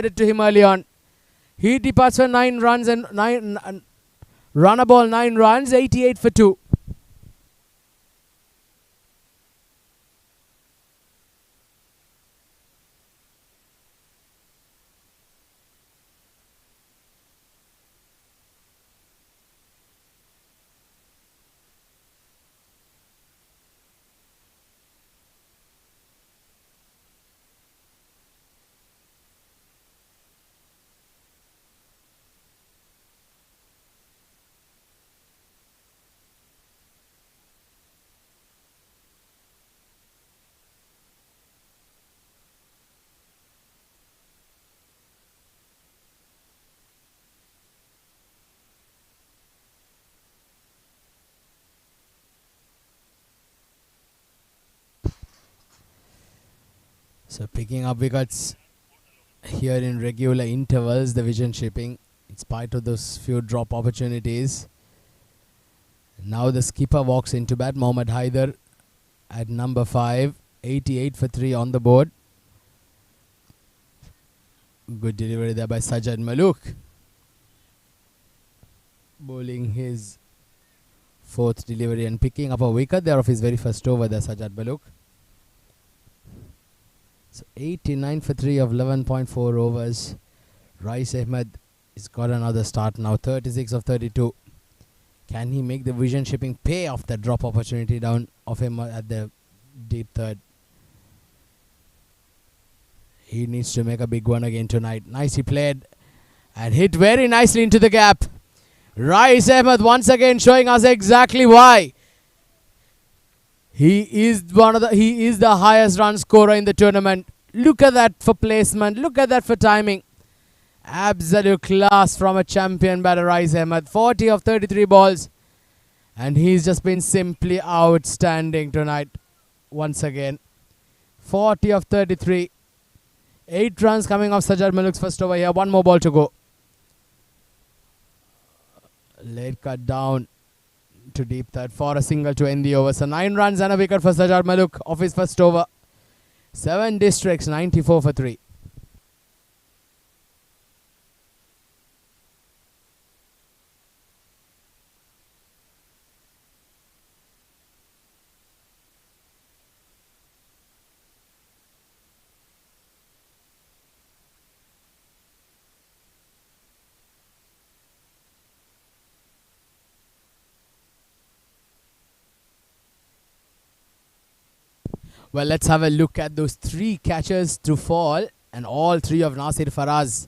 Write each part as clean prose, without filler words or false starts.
to him early on. He departs for 9 runs and run a ball 9 runs, 88 for 2. So picking up wickets here in regular intervals, the vision shipping, in spite of those few drop opportunities. Now the skipper walks into bat, Mohammad Haider at number 5, 88 for 3 on the board. Good delivery there by Sajad Maluk. Bowling his 4th delivery and picking up a wicket there of his very first over there, Sajad Maluk. So 89 for 3 of 11.4 overs. Rai Ahmed has got another start now, 36 of 32. Can he make the vision shipping pay off that drop opportunity down of him at the deep third? He needs to make a big one again tonight. Nicely played and hit very nicely into the gap. Rai Ahmed once again showing us exactly why he is the highest run scorer in the tournament. Look at that for placement. Look at that for timing. Absolute class from a champion batter, Rai Ahmed. 40 of 33 balls. And he's just been simply outstanding tonight. Once again. 40 of 33. 8 runs coming off Sajad Maluk's first over here. 1 more ball to go. Late cut down to deep third for a single to end the over. So 9 runs and a wicket for Sajad Maluk off his first over. 7 districts, 94 for 3. Well, let's have a look at those 3 catches to fall and all 3 of Nasir Faraz.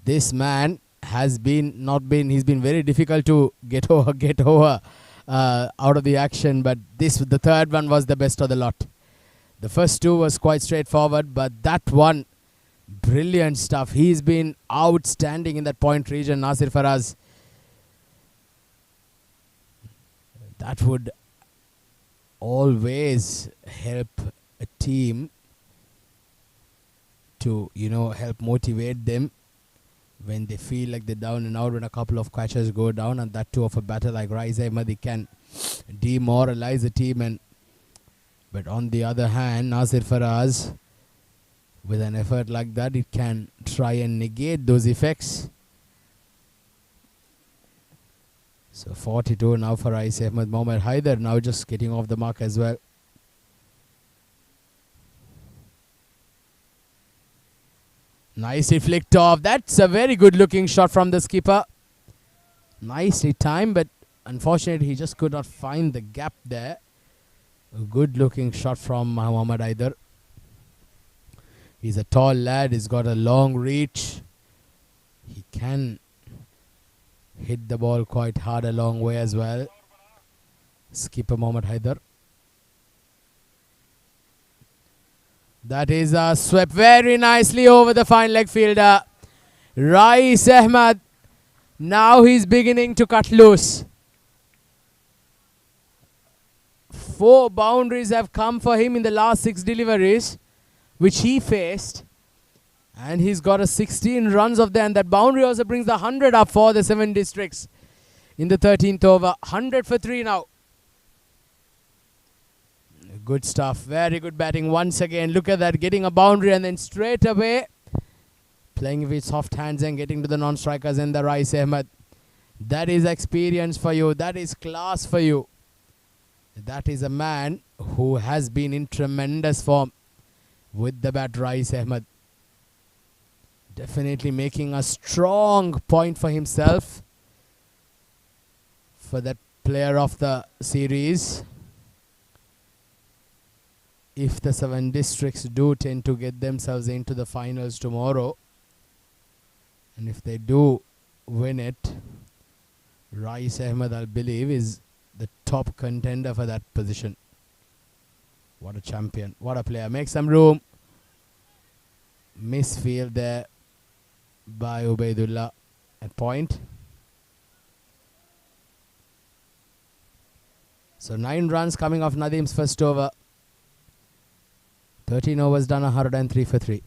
This man has he's been very difficult to get over out of the action, but the 3rd one was the best of the lot. The first 2 was quite straightforward, but that one, brilliant stuff. He's been outstanding in that point region, Nasir Faraz. That would always help a team to, help motivate them when they feel like they're down and out, when a couple of catches go down, and that too of a batter like Rai Ahmed, they can demoralize the team. But on the other hand, Nasir Faraz, with an effort like that, it can try and negate those effects. So 42 now for Rai Ahmed. Mohammad Haider now just getting off the mark as well. Nicely flicked off. That's a very good looking shot from the skipper. Nicely timed, but unfortunately he just could not find the gap there. A good looking shot from Mohammad Haider. He's a tall lad. He's got a long reach. He can hit the ball quite hard a long way as well. Skipper Mohammad Haider. That is swept very nicely over the fine leg fielder. Rai Ahmed. Now he's beginning to cut loose. 4 boundaries have come for him in the last 6 deliveries, which he faced. And he's got a 16 runs of them. That boundary also brings the 100 up for the 7 districts in the 13th over. 100 for 3 now. Good stuff. Very good batting once again. Look at that. Getting a boundary and then straight away Playing with soft hands and getting to the non-strikers in the Rai Ahmed. That is experience for you. That is class for you. That is a man who has been in tremendous form with the bat, Rai Ahmed. Definitely making a strong point for himself for that player of the series. If the 7 districts do tend to get themselves into the finals tomorrow, and if they do win it, Rai Ahmed, I believe, is the top contender for that position. What a champion. What a player. Make some room. Misfield there by Ubaidullah at point. So 9 runs coming off Nadim's first over. 13 overs done, 103 for 3.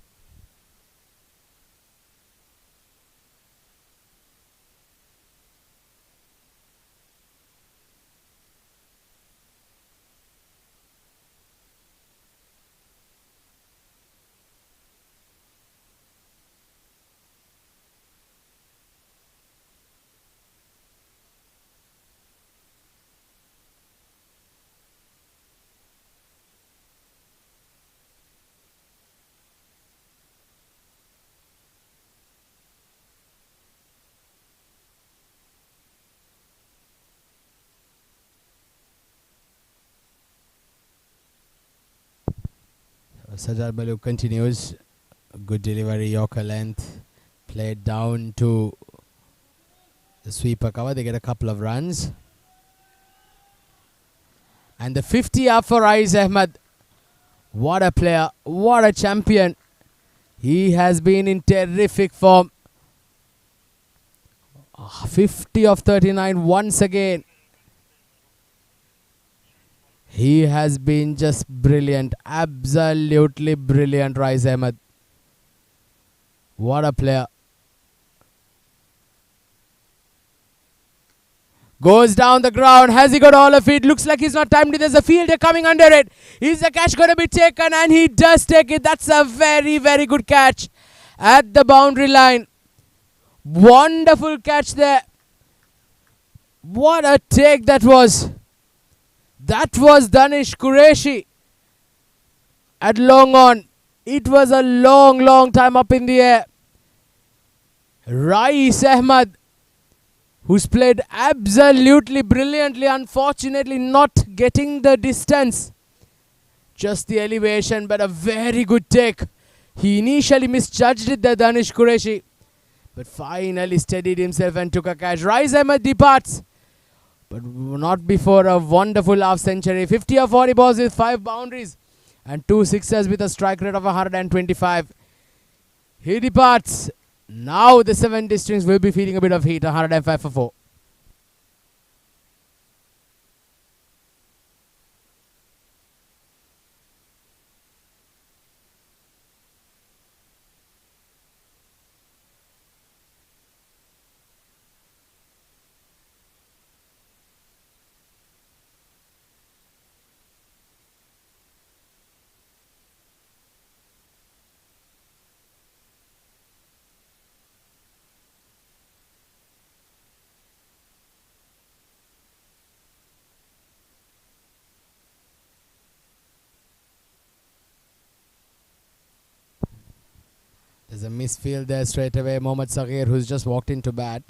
Sajad Maluk continues. Good delivery, Yorker length. Played down to the sweeper cover. They get a couple of runs. And the 50 up for Rai Ahmed. What a player. What a champion. He has been in terrific form. 50 of 39 once again. He has been just brilliant. Absolutely brilliant, Rai Ahmed. What a player. Goes down the ground. Has he got all of it? Looks like he's not timed it. There's a fielder coming under it. Is the catch going to be taken? And he does take it. That's a very, very good catch at the boundary line. Wonderful catch there. What a take that was. That was Danish Qureshi at long on. It was a long, long time up in the air. Rai Ahmed, who's played absolutely brilliantly, unfortunately not getting the distance. Just the elevation, but a very good take. He initially misjudged it, the Danish Qureshi, but finally steadied himself and took a catch. Rai Ahmed departs, but not before a wonderful half century. 50 or 40 balls with 5 boundaries and 2 sixers with a strike rate of 125. He departs. Now the 7 districts will be feeling a bit of heat. 105 for 4. There's a misfield there straight away. Mohammad Saghir, who's just walked into bat,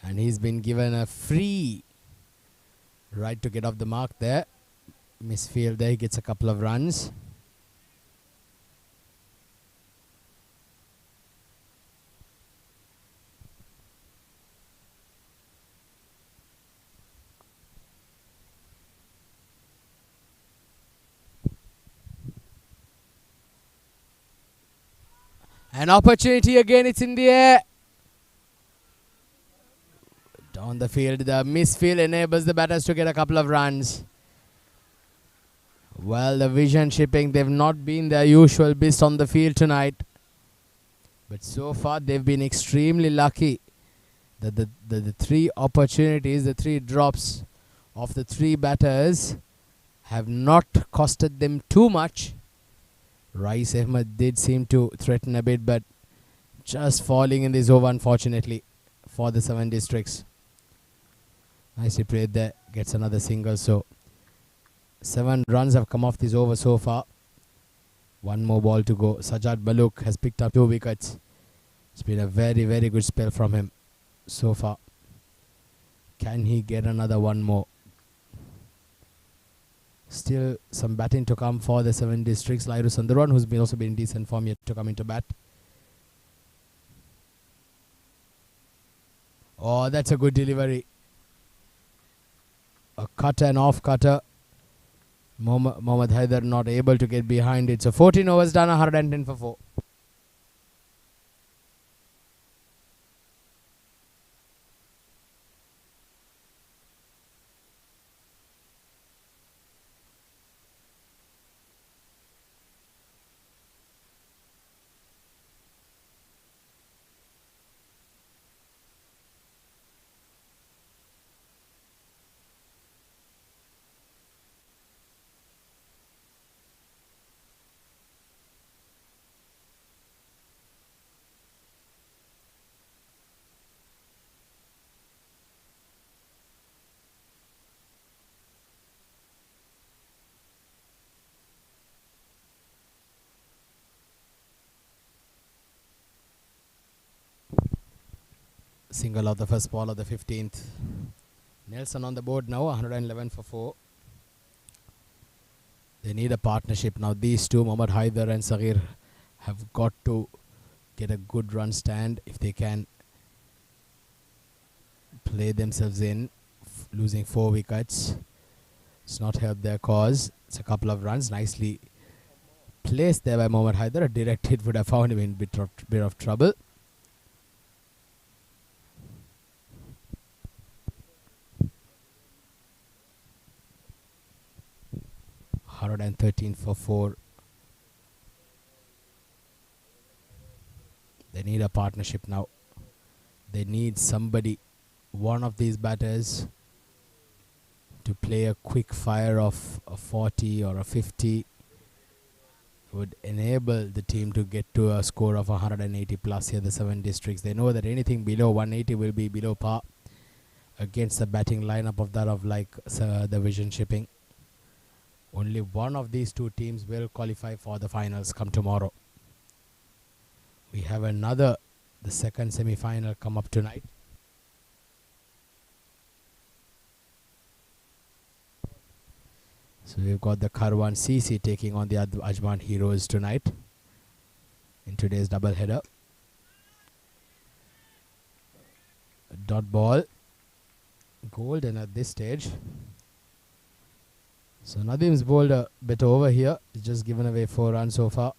and he's been given a free right to get off the mark there. Misfield there, he gets a couple of runs. An opportunity again, it's in the air. Down the field, the misfield enables the batters to get a couple of runs. Well, the vision shipping, they've not been their usual beast on the field tonight. But so far, they've been extremely lucky that the 3 opportunities, the 3 drops of the 3 batters have not costed them too much. Rai Ahmed did seem to threaten a bit, but Just falling in this over, unfortunately, for the 7 districts. Nicely played there. Gets another single. So 7 runs have come off this over so far. 1 more ball to go. Sajad Maluk has picked up 2 wickets. It's been a very, very good spell from him so far. Can he get another 1 more? Still some batting to come for the 7 districts. Lairu Sundaran, who's also been in decent form, yet to come into bat. Oh, that's a good delivery. A cutter and off cutter. Mohammad Haider not able to get behind it. So 14 overs done, 110 for 4. Single of the first ball of the 15th. Nelson on the board now, 111 for 4. They need a partnership now. These two, Mohammad Haider and Saghir, have got to get a good run stand if they can play themselves in. Losing 4 wickets. It's not helped their cause. It's a couple of runs. Nicely placed there by Mohammad Haider. A direct hit would have found him in a bit of trouble. $113 for 4. They need a partnership now. They need somebody, one of these batters, to play a quick fire of a 40 or a 50. Would enable the team to get to a score of 180 plus here, the 7 districts. They know that anything below 180 will be below par against the batting lineup of that of like the Vision Shipping. Only one of these 2 teams will qualify for the finals come tomorrow. We have the second semi-final come up tonight. So we've got the Karwan CC taking on the Ajman Heroes tonight in today's double header. Dot ball. Golden at this stage. So Nadim's bowled a bit over here. He's just given away 4 runs so far.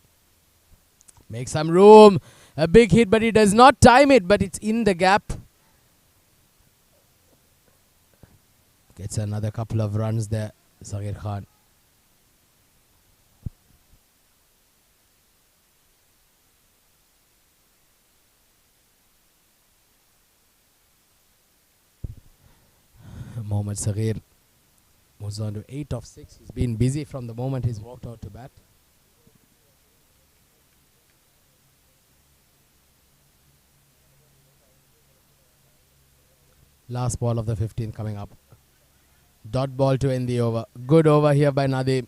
Make some room. A big hit, but he does not time it, but it's in the gap. Gets another couple of runs there, Saghir Khan. Mohammad Saghir moves on to 8 of 6. He's been busy from the moment he's walked out to bat. Last ball of the 15th coming up. Dot ball to end the over. Good over here by Nadim.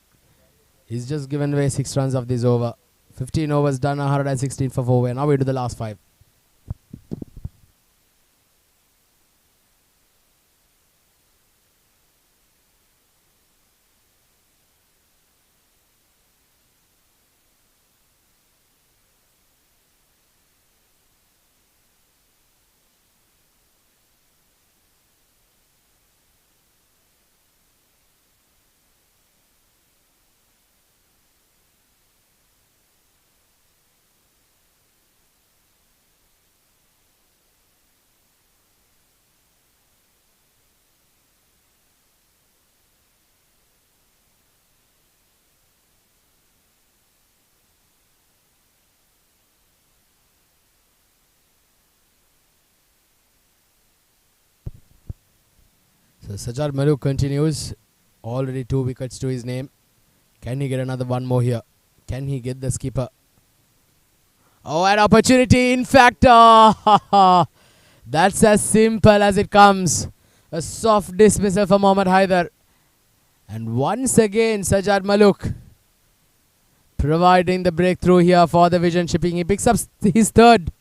He's just given away 6 runs of this over. 15 overs done, 116 for 4. Now we do the last 5. So Sajad Maluk continues. Already 2 wickets to his name. Can he get another 1 more here? Can he get the skipper? Oh, an opportunity. In fact, that's as simple as it comes. A soft dismissal for Mohammad Haider. And once again, Sajad Maluk providing the breakthrough here for the vision shipping. He picks up his third.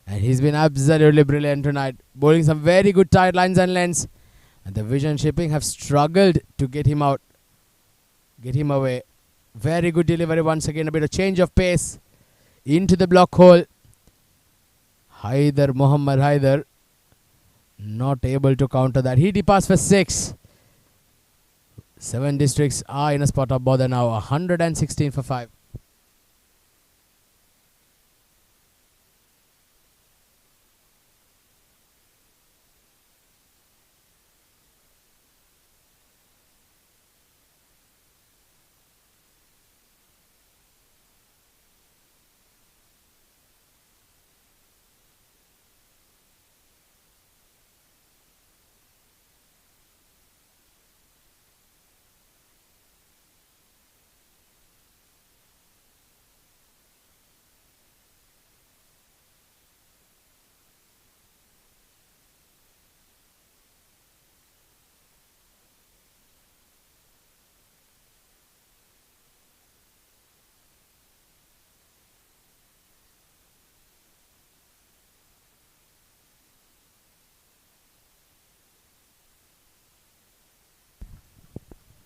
And he's been absolutely brilliant tonight. Bowling some very good tight lines and lengths. And the vision shipping have struggled to get him out. Get him away. Very good delivery once again. A bit of change of pace into the block hole. Mohammad Haider not able to counter that. He departs for 6. 7 districts are in a spot of bother now. 116 for 5.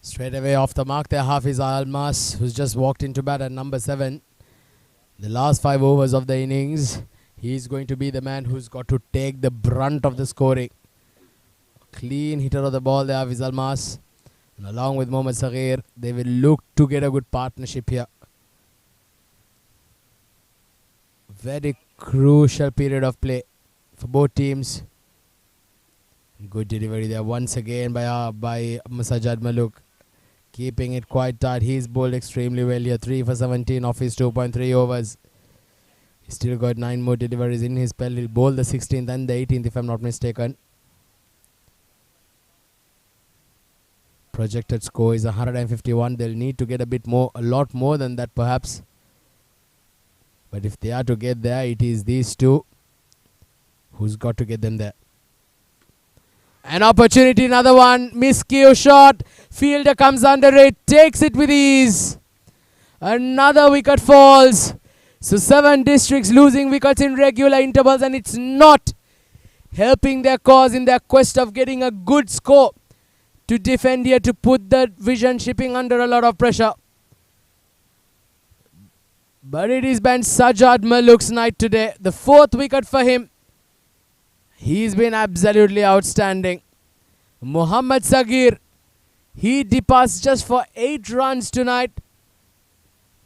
Straight away off the mark there, Hafiz Almas, who's just walked into bat at number 7. The last 5 overs of the innings, he's going to be the man who's got to take the brunt of the scoring. Clean hitter of the ball there, Hafiz Almas. And along with Mohammad Saghir, they will look to get a good partnership here. Very crucial period of play for both teams. Good delivery there once again by Sajad Maluk. Keeping it quite tight. He's bowled extremely well here. 3 for 17 off his 2.3 overs. He's still got 9 more deliveries in his spell. He'll bowl the 16th and the 18th if I'm not mistaken. Projected score is 151. They'll need to get a lot more than that perhaps. But if they are to get there, it is these two who's got to get them there. An opportunity, another one. Miscue shot. Fielder comes under it. Takes it with ease. Another wicket falls. So 7 districts losing wickets in regular intervals, and it's not helping their cause in their quest of getting a good score to defend here, to put the vision shipping under a lot of pressure. But it is been Sajad Maluk's night today. The 4th wicket for him. He's been absolutely outstanding. Mohammad Saghir, he departs just for 8 runs tonight.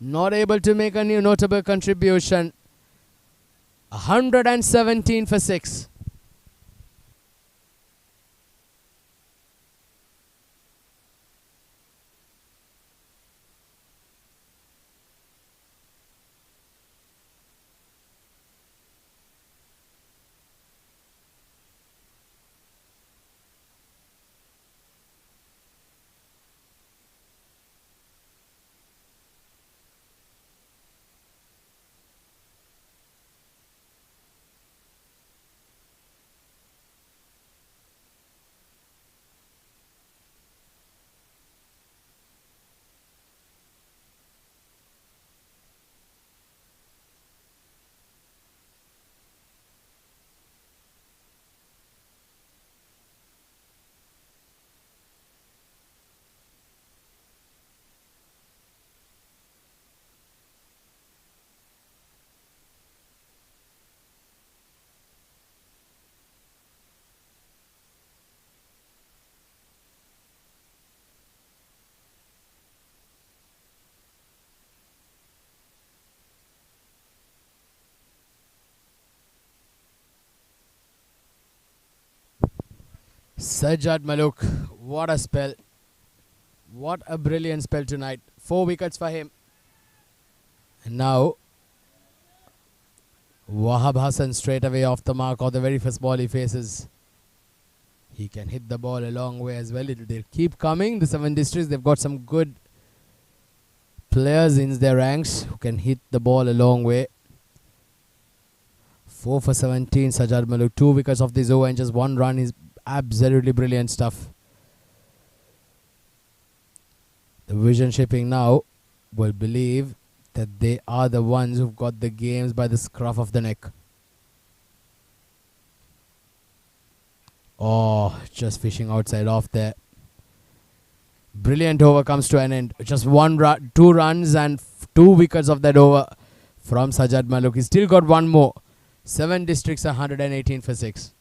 Not able to make a new notable contribution. 117 for 6. Sajad Maluk, what a spell. What a brilliant spell tonight. 4 wickets for him. And now, Wahab Hassan straight away off the mark of the very first ball he faces. He can hit the ball a long way as well. They'll keep coming. The 7 districts, they've got some good players in their ranks who can hit the ball a long way. 4 for 17, Sajad Maluk. 2 wickets off this over and just 1 run is absolutely brilliant stuff. The vision shipping now will believe that they are the ones who've got the games by the scruff of the neck. Oh, just fishing outside off there. Brilliant over comes to an end. Just 2 runs and 2 wickets of that over from Sajad Maluk. He's still got 1 more. 7 districts, 118 for 6.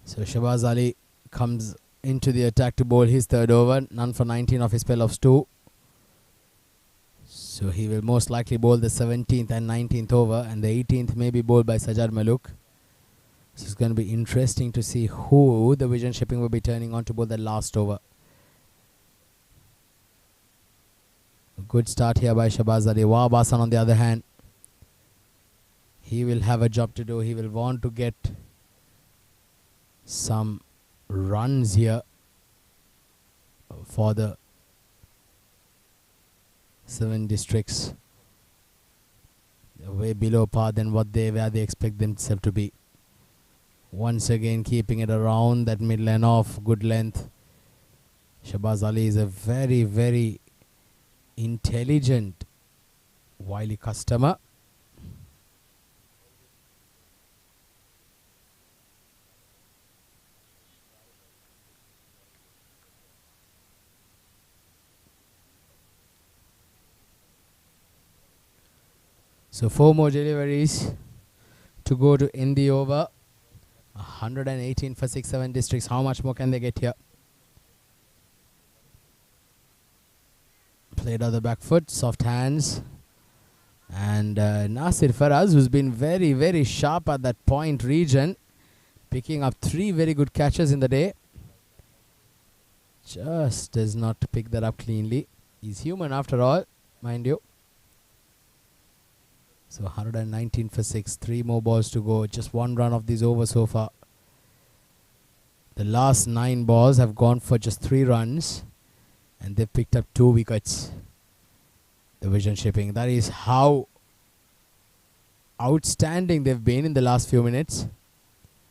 So Shahbaz Ali comes into the attack to bowl his 3rd over. None for 19 off his spell of 2. So he will most likely bowl the 17th and 19th over, and the 18th may be bowled by Sajad Maluk. So it's going to be interesting to see who the vision shipping will be turning on to bowl the last over. A good start here by Shahbaz Ali. Wahab Hasan on the other hand, he will have a job to do. He will want to get some runs here for the 7 districts. They're way below par than where they expect themselves to be. Once again keeping it around that mid lane off, good length. Shahbaz Ali is a very, very intelligent, wily customer. So 4 more deliveries to go to end the over. 118 for 6-7 districts. How much more can they get here? Played on the back foot, soft hands. And Nasir Faraz, who's been very, very sharp at that point region, picking up 3 very good catches in the day. Just does not pick that up cleanly. He's human after all, mind you. So 119 for 6, 3 more balls to go. Just 1 run of these over so far. The last 9 balls have gone for just 3 runs, and they've picked up 2 wickets. The vision shipping. That is how outstanding they've been in the last few minutes,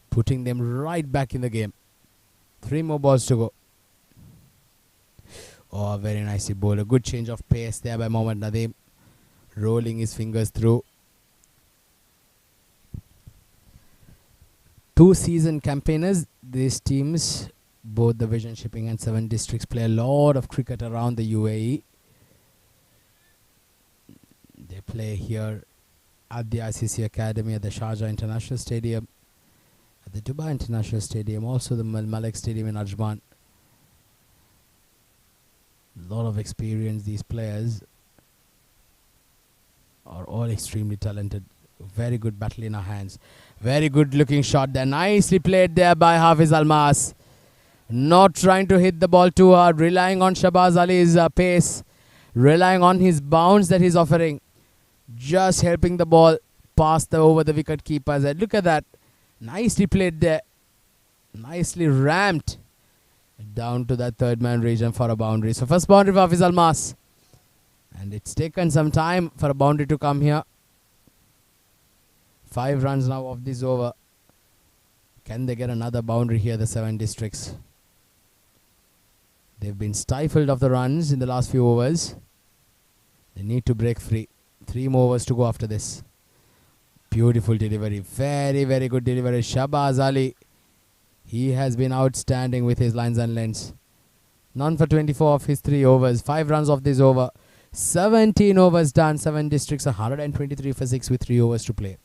putting them right back in the game. 3 more balls to go. Oh, very nicely bowled. A good change of pace there by Mohammad Nadeem, rolling his fingers through. 2 seasoned campaigners. These teams, both the vision shipping and 7 districts, play a lot of cricket around the UAE. They play here at the ICCA Academy, at the Sharjah International Stadium, at the Dubai International Stadium, also the Malik Stadium in Ajman. A lot of experience. These players are all extremely talented. Very good battle in our hands. Very good looking shot there. Nicely played there by Hafiz Almas. Not trying to hit the ball too hard. Relying on Shahbaz Ali's pace. Relying on his bounce that he's offering. Just helping the ball past over the wicket keeper's head. Look at that. Nicely played there. Nicely ramped down to that 3rd man region for a boundary. So first boundary for Hafiz Almas. And it's taken some time for a boundary to come here. 5 runs now off this over. Can they get another boundary here, the 7 districts? They've been stifled of the runs in the last few overs. They need to break free. 3 more overs to go after this. Beautiful delivery. Very, very good delivery. Shabaz Ali. He has been outstanding with his lines and lengths. None for 24 of his 3 overs. 5 runs off this over. 17 overs done. 7 districts. 123 for 6 with 3 overs to play.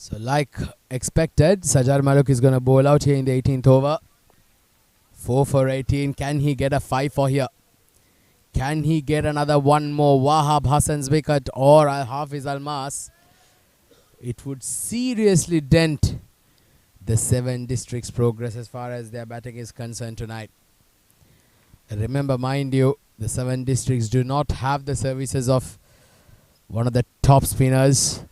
So like expected, Sajad Maluk is going to bowl out here in the 18th over. 4 for 18. Can he get a 5 for here? Can he get another one more? Wahab Hassan's wicket or Hafiz Almas? It would seriously dent the 7 districts' progress as far as their batting is concerned tonight. Remember, mind you, the 7 districts do not have the services of one of the top spinners,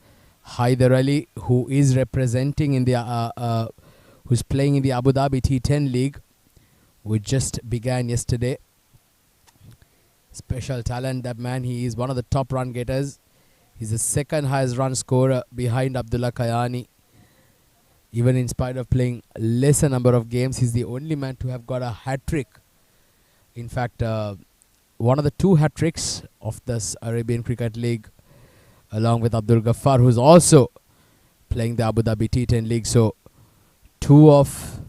Haider Ali, who is representing in the who's playing in the Abu Dhabi T10 League, which just began yesterday. Special talent, that man. He is one of the top run getters. He's the second highest run scorer behind Abdullah Kayani. Even in spite of playing lesser number of games, he's the only man to have got a hat-trick. In fact, one of the 2 hat-tricks of this Arabian Cricket League, along with Abdul Ghaffar, who's also playing the Abu Dhabi T10 League. So 2 of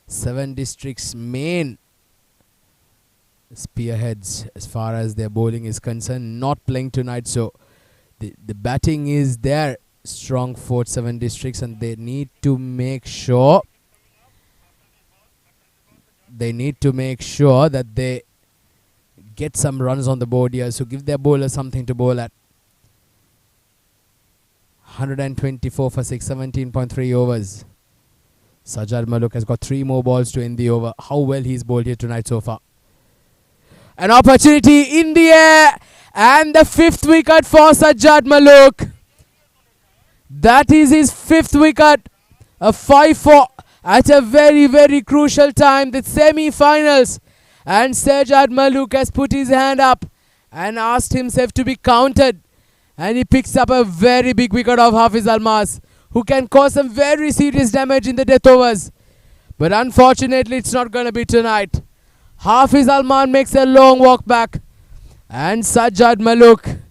7 districts' main spearheads as far as their bowling is concerned not playing tonight. So the batting is their strong force, 7 districts, and they need to make sure that they get some runs on the board here. So give their bowlers something to bowl at. 124 for 6, 17.3 overs. Sajad Maluk has got 3 more balls to end the over. How well he's bowled here tonight so far. An opportunity in the air, and the 5th wicket for Sajad Maluk. That is his 5th wicket. A 5-4 at a very, very crucial time, the semi-finals. And Sajad Maluk has put his hand up and asked himself to be counted. And he picks up a very big wicket of Hafiz Almas, who can cause some very serious damage in the death overs. But unfortunately, it's not going to be tonight. Hafiz Almas makes a long walk back. And Sajad Maluk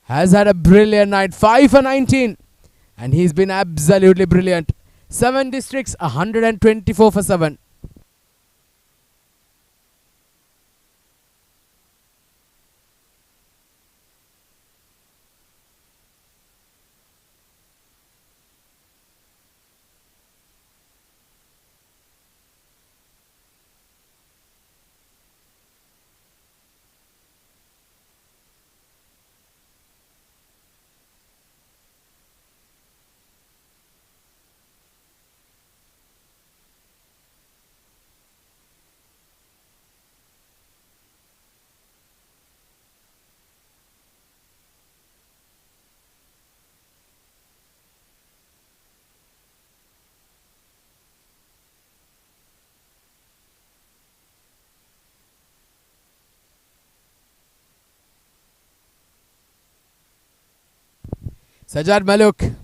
has had a brilliant night. 5 for 19. And he's been absolutely brilliant. 7 districts, 124 for 7. Sajad Maluk.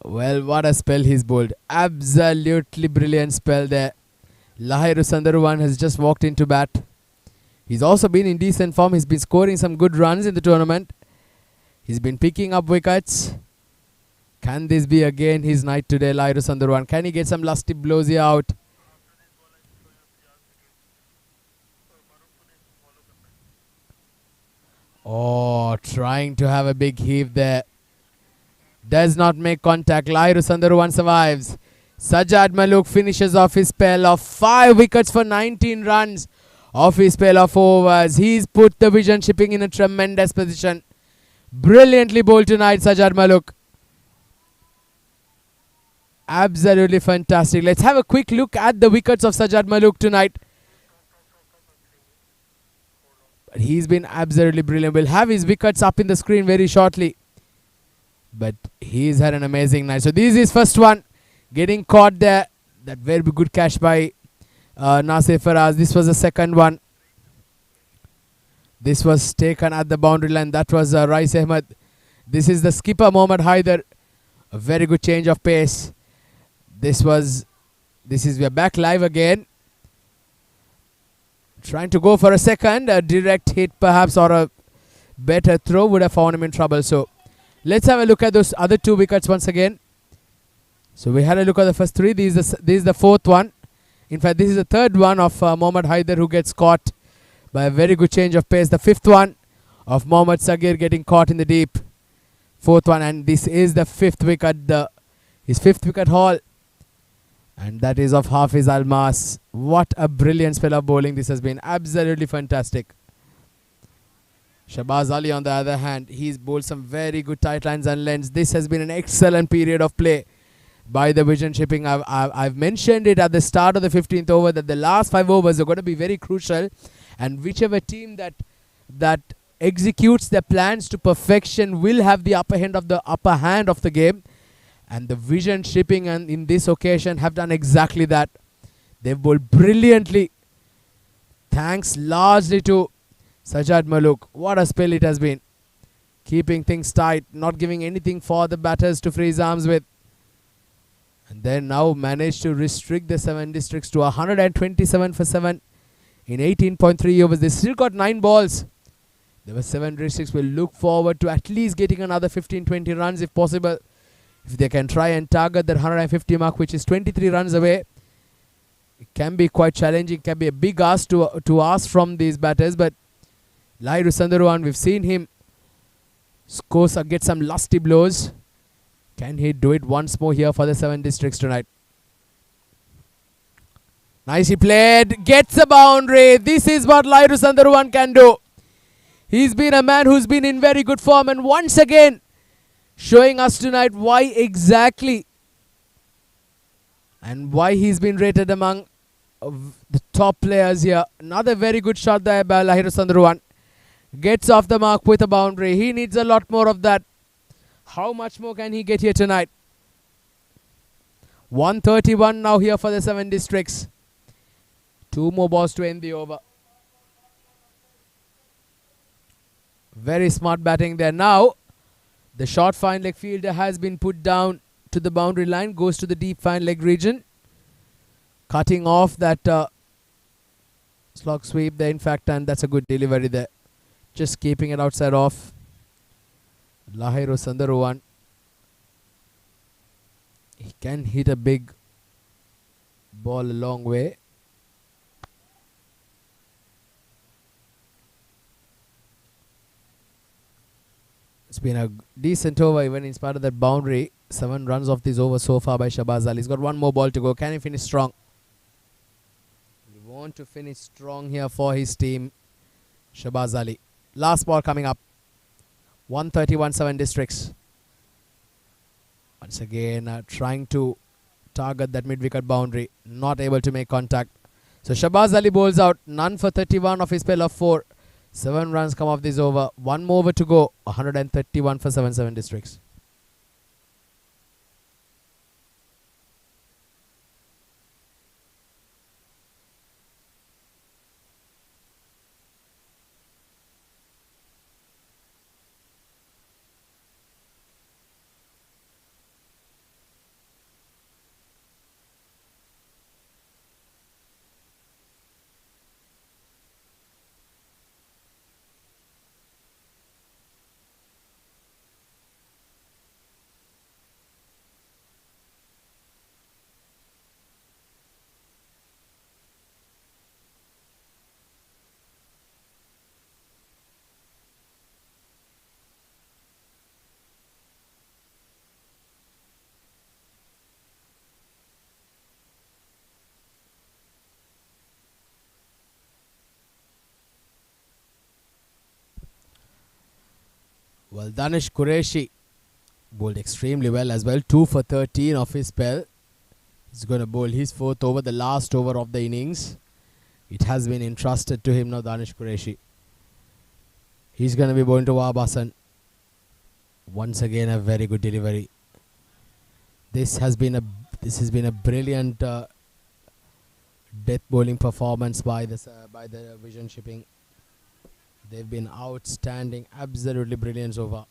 Well, what a spell he's bowled. Absolutely brilliant spell there. Lahiru Sandaruwan has just walked into bat. He's also been in decent form. He's been scoring some good runs in the tournament. He's been picking up wickets. Can this be again his night today, Lahiru Sandaruwan? Can he get some lusty blows here out? Oh, trying to have a big heave there. Does not make contact. Lahiru Sandaruwan survives. Sajad Maluk finishes off his spell of 5 wickets for 19 runs off his spell of overs. He's put the vision shipping in a tremendous position Brilliantly bowled tonight, Sajad Maluk. Absolutely fantastic. Let's have a quick look at the wickets of Sajad Maluk tonight. He's been absolutely brilliant. We'll have his wickets up in the screen very shortly. But he's had an amazing night. So this is his first one. Getting caught there. That very good catch by Nasir Faraz. This was the second one. This was taken at the boundary line. That was Rai Ahmed. This is the skipper Mohammad Haider. A very good change of pace. We are back live again. Trying to go for a second. A direct hit perhaps, or a better throw would have found him in trouble. So let's have a look at those other two wickets once again. So we had a look at the first three. This is the fourth one. In fact, this is the third one of Mohammad Haider, who gets caught by a very good change of pace. The fifth one of Mohammad Sagir getting caught in the deep. Fourth one, and this is the fifth wicket, his fifth wicket haul. And that is of Hafiz Almas. What a brilliant spell of bowling this has been. Absolutely fantastic. Shahbaz Ali, on the other hand, he's bowled some very good tight lines and lengths. This has been an excellent period of play by the vision shipping. I've mentioned it at the start of the 15th over that the last 5 overs are going to be very crucial. And whichever team that executes their plans to perfection will have the upper hand of the game. And the vision shipping, and in this occasion, have done exactly that. They've bowled brilliantly. Thanks largely to Sajad Maluk. What a spell it has been. Keeping things tight, not giving anything for the batters to freeze arms with. And then now managed to restrict the 7 districts to 127 for 7 in 18.3 overs. They still got 9 balls. There were 7 districts. Will look forward to at least getting another 15-20 runs if possible. If they can try and target that 150 mark, which is 23 runs away, it can be quite challenging. It can be a big ask to ask from these batters. But Lahiru Sandharuwan, we've seen him get some lusty blows. Can he do it once more here for the 7 districts tonight? Nicely played. Gets a boundary. This is what Lahiru Sandharuwan can do. He's been a man who's been in very good form, and once again showing us tonight why exactly and why he's been rated among the top players here. Another very good shot there by Lahiru Sandharuwan. Gets off the mark with a boundary. He needs a lot more of that. How much more can he get here tonight? 131 now here for the 7 districts. 2 more balls to end the over. Very smart batting there. Now the short fine leg fielder has been put down to the boundary line. Goes to the deep fine leg region. Cutting off that slog sweep there, in fact, and that's a good delivery there. Just keeping it outside off. Lahiru Sandharuwan. He can hit a big ball a long way. It's been a decent over even in spite of that boundary. 7 runs off this over so far by Shahbaz Ali. He's got 1 more ball to go. Can he finish strong? We want to finish strong here for his team, Shahbaz Ali. Last ball coming up. 131, 7 districts. Once again trying to target that mid-wicket boundary. Not able to make contact. So Shahbaz Ali bowls out. None for 31 of his spell of 4. 7 runs come off this over. 1 more over to go. 131 for 7 districts. Well, Danish Qureshi bowled extremely well as well. 2 for 13 off his spell. He's going to bowl his 4th over, the last over of the innings. It has been entrusted to him now, Danish Qureshi. He's going to be bowling to Wahab Hassan. Once again, a very good delivery. This has been a brilliant death bowling performance by the Vision Shipping. They've been outstanding, absolutely brilliant so far.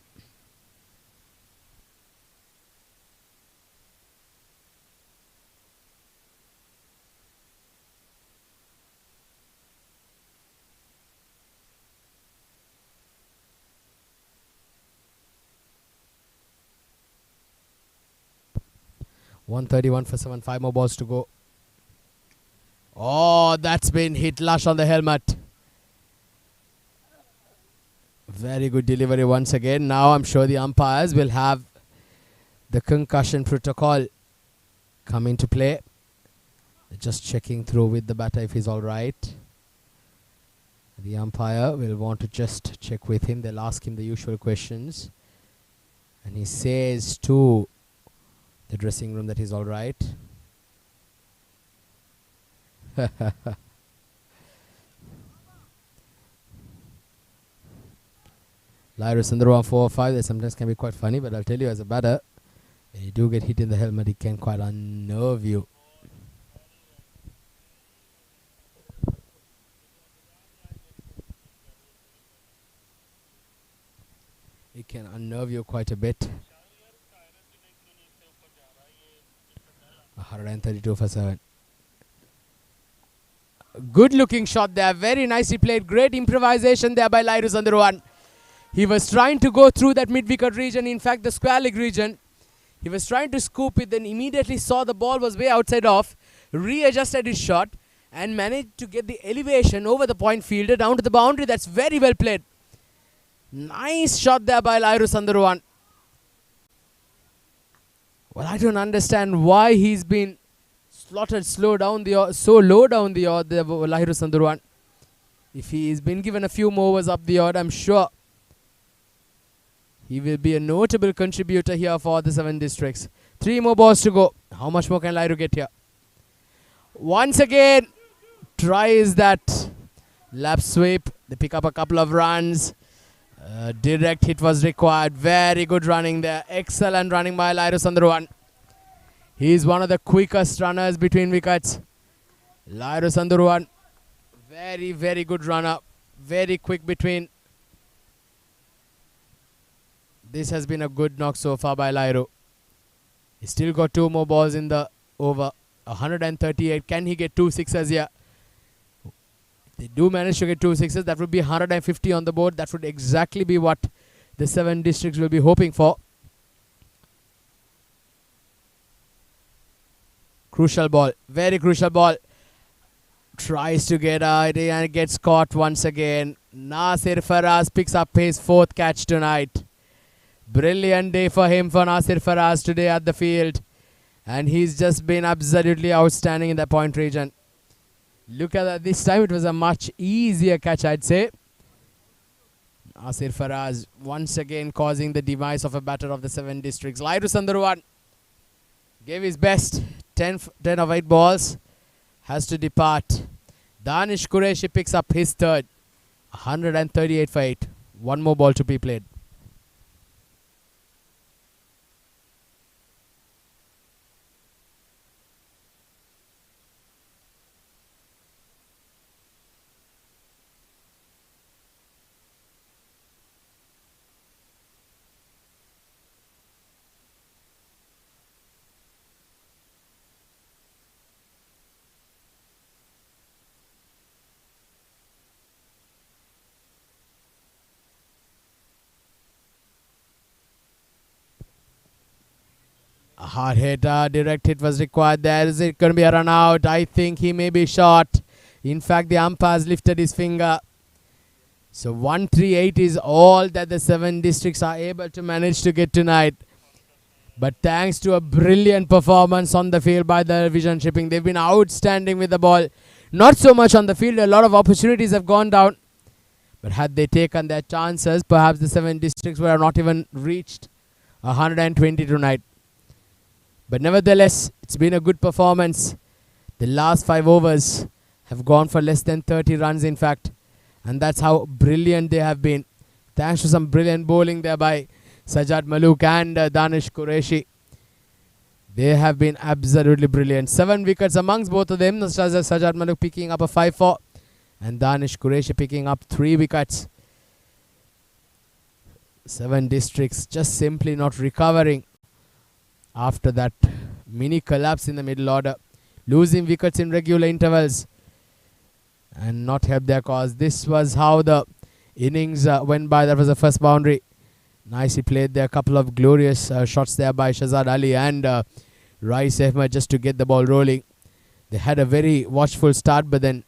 .131 for 7, 5 more balls to go. Oh, that's been hit lush on the helmet. Very good delivery once again. Now I'm sure the umpires will have the concussion protocol come into play. They're just checking through with the batter if he's alright. The umpire will want to just check with him. They'll ask him the usual questions. And he says to the dressing room that he's alright. Lyra Sundarwan 4 or 5, they sometimes can be quite funny, but I'll tell you, as a batter, when you do get hit in the helmet, it can quite unnerve you. It can unnerve you quite a bit. 132 for 7. Good looking shot there, very nicely played, great improvisation there by Lyra Sundarwan. He was trying to go through that mid-wicket region, in fact the square leg region. He was trying to scoop it, then immediately saw the ball was way outside off, readjusted his shot and managed to get the elevation over the point fielder down to the boundary. That's very well played. Nice shot there by Lyra Sundarwan. Well, I don't understand why he's been slotted so low down the Lyra Sundarwan. If he's been given a few more overs up the odd, I'm sure he will be a notable contributor here for the 7 districts. 3 more balls to go. How much more can Lyra get here? Once again, tries that lap sweep. They pick up a couple of runs. Direct hit was required. Very good running there. Excellent running by Lyra Sundarwan. He's one of the quickest runners between wickets. Lyra Sundarwan, very, very good runner. Very quick between. This has been a good knock so far by Lyra. He's still got 2 more balls in the over. 138. Can he get 2 sixes here? If they do manage to get 2 sixes, that would be 150 on the board. That would exactly be what the 7 districts will be hoping for. Crucial ball. Very crucial ball. Tries to get out and gets caught once again. Nasir Faraz picks up his 4th catch tonight. Brilliant day for him, for Nasir Faraz today at the field. And he's just been absolutely outstanding in the point region. Look at that. This time it was a much easier catch, I'd say. Nasir Faraz once again causing the demise of a batter of the 7 districts. Lyra Sundarwan gave his best. 10 of 8 balls. Has to depart. Danish Qureshi picks up his 3rd. 138 for 8. 1 more ball to be played. A hard hit, direct hit was required there. Is it going to be a run out? I think he may be short. In fact, the umpires lifted his finger. So 138 is all that the 7 districts are able to manage to get tonight. But thanks to a brilliant performance on the field by the Vision Shipping, they've been outstanding with the ball. Not so much on the field. A lot of opportunities have gone down. But had they taken their chances, perhaps the 7 districts would have not even reached 120 tonight. But nevertheless, it's been a good performance. The last 5 overs have gone for less than 30 runs in fact. And that's how brilliant they have been. Thanks to some brilliant bowling there by Sajad Maluk and Danish Qureshi. They have been absolutely brilliant. 7 wickets amongst both of them. Sajad Maluk picking up a 5-4. And Danish Qureshi picking up 3 wickets. 7 districts just simply not recovering after that mini collapse in the middle order. Losing wickets in regular intervals. And not help their cause. This was how the innings went by. That was the first boundary. Nicely played there. A couple of glorious shots there by Shazad Ali and Rai Ahmed just to get the ball rolling. They had a very watchful start, but then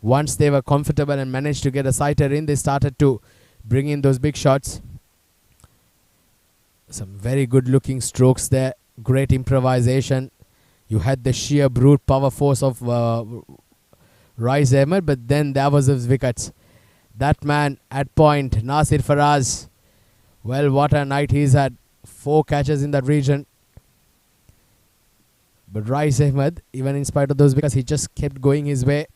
once they were comfortable and managed to get a sighter in, they started to bring in those big shots. Some very good looking strokes there. Great improvisation. You had the sheer brute power force of Rai Ahmed, but then there was his wickets. That man at point, Nasir Faraz. Well, what a night he's had. 4 catches in that region. But Rai Ahmed, even in spite of those wickets, he just kept going his way.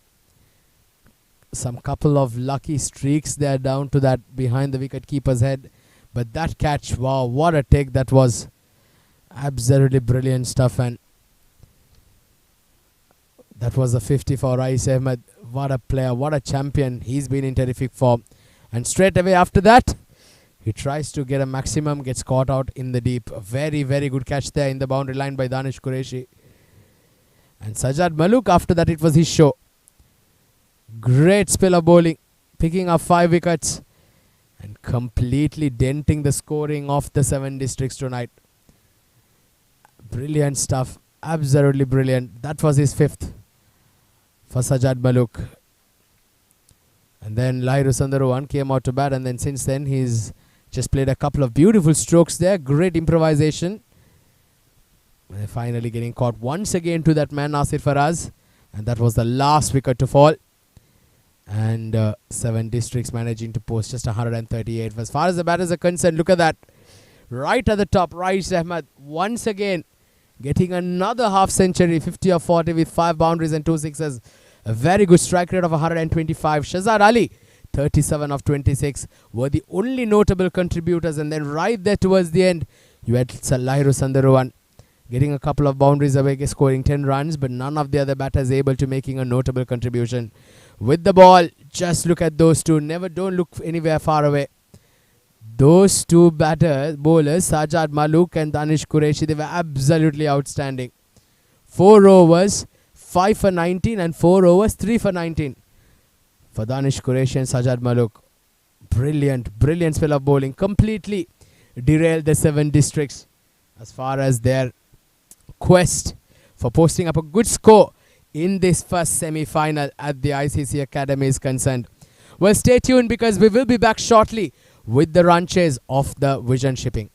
Some couple of lucky streaks there down to that behind the wicket keeper's head. But that catch, wow, what a take that was. Absolutely brilliant stuff. And that was a 50 for Rai Ahmed. What a player, what a champion. He's been in terrific form. And straight away after that, he tries to get a maximum, gets caught out in the deep. A very, very good catch there in the boundary line by Danish Qureshi. And Sajad Maluk, after that, it was his show. Great spell of bowling, picking up 5 wickets and completely denting the scoring of the 7 districts tonight. Brilliant stuff. Absolutely brilliant. That was his 5th for Sajad Maluk. And then Lahiru Sundaruwan came out to bat, and then since then he's just played a couple of beautiful strokes there. Great improvisation. And finally getting caught once again to that man Nasir Faraz. And that was the last wicket to fall. And 7 districts managing to post just 138. As far as the batters are concerned, look at that. Right at the top, Rai Ahmed once again getting another half century, 50 of 40 with 5 boundaries and 2 sixes. A very good strike rate of 125. Shazad Ali, 37 of 26, were the only notable contributors. And then right there towards the end, you had Lahiru Sundaruwan getting a couple of boundaries away, scoring 10 runs, but none of the other batters able to making a notable contribution. With the ball, just look at those two. Don't look anywhere far away. Those 2 bowlers, Sajad Maluk and Danish Qureshi, they were absolutely outstanding. 4 overs, 5 for 19, and 4 overs, 3 for 19 for Danish Qureshi and Sajad Maluk. Brilliant, brilliant spell of bowling. Completely derailed the 7 districts as far as their quest for posting up a good score in this first semi-final at the ICCA Academy is concerned. Well, stay tuned because we will be back shortly with the run chase of the Vision Shipping.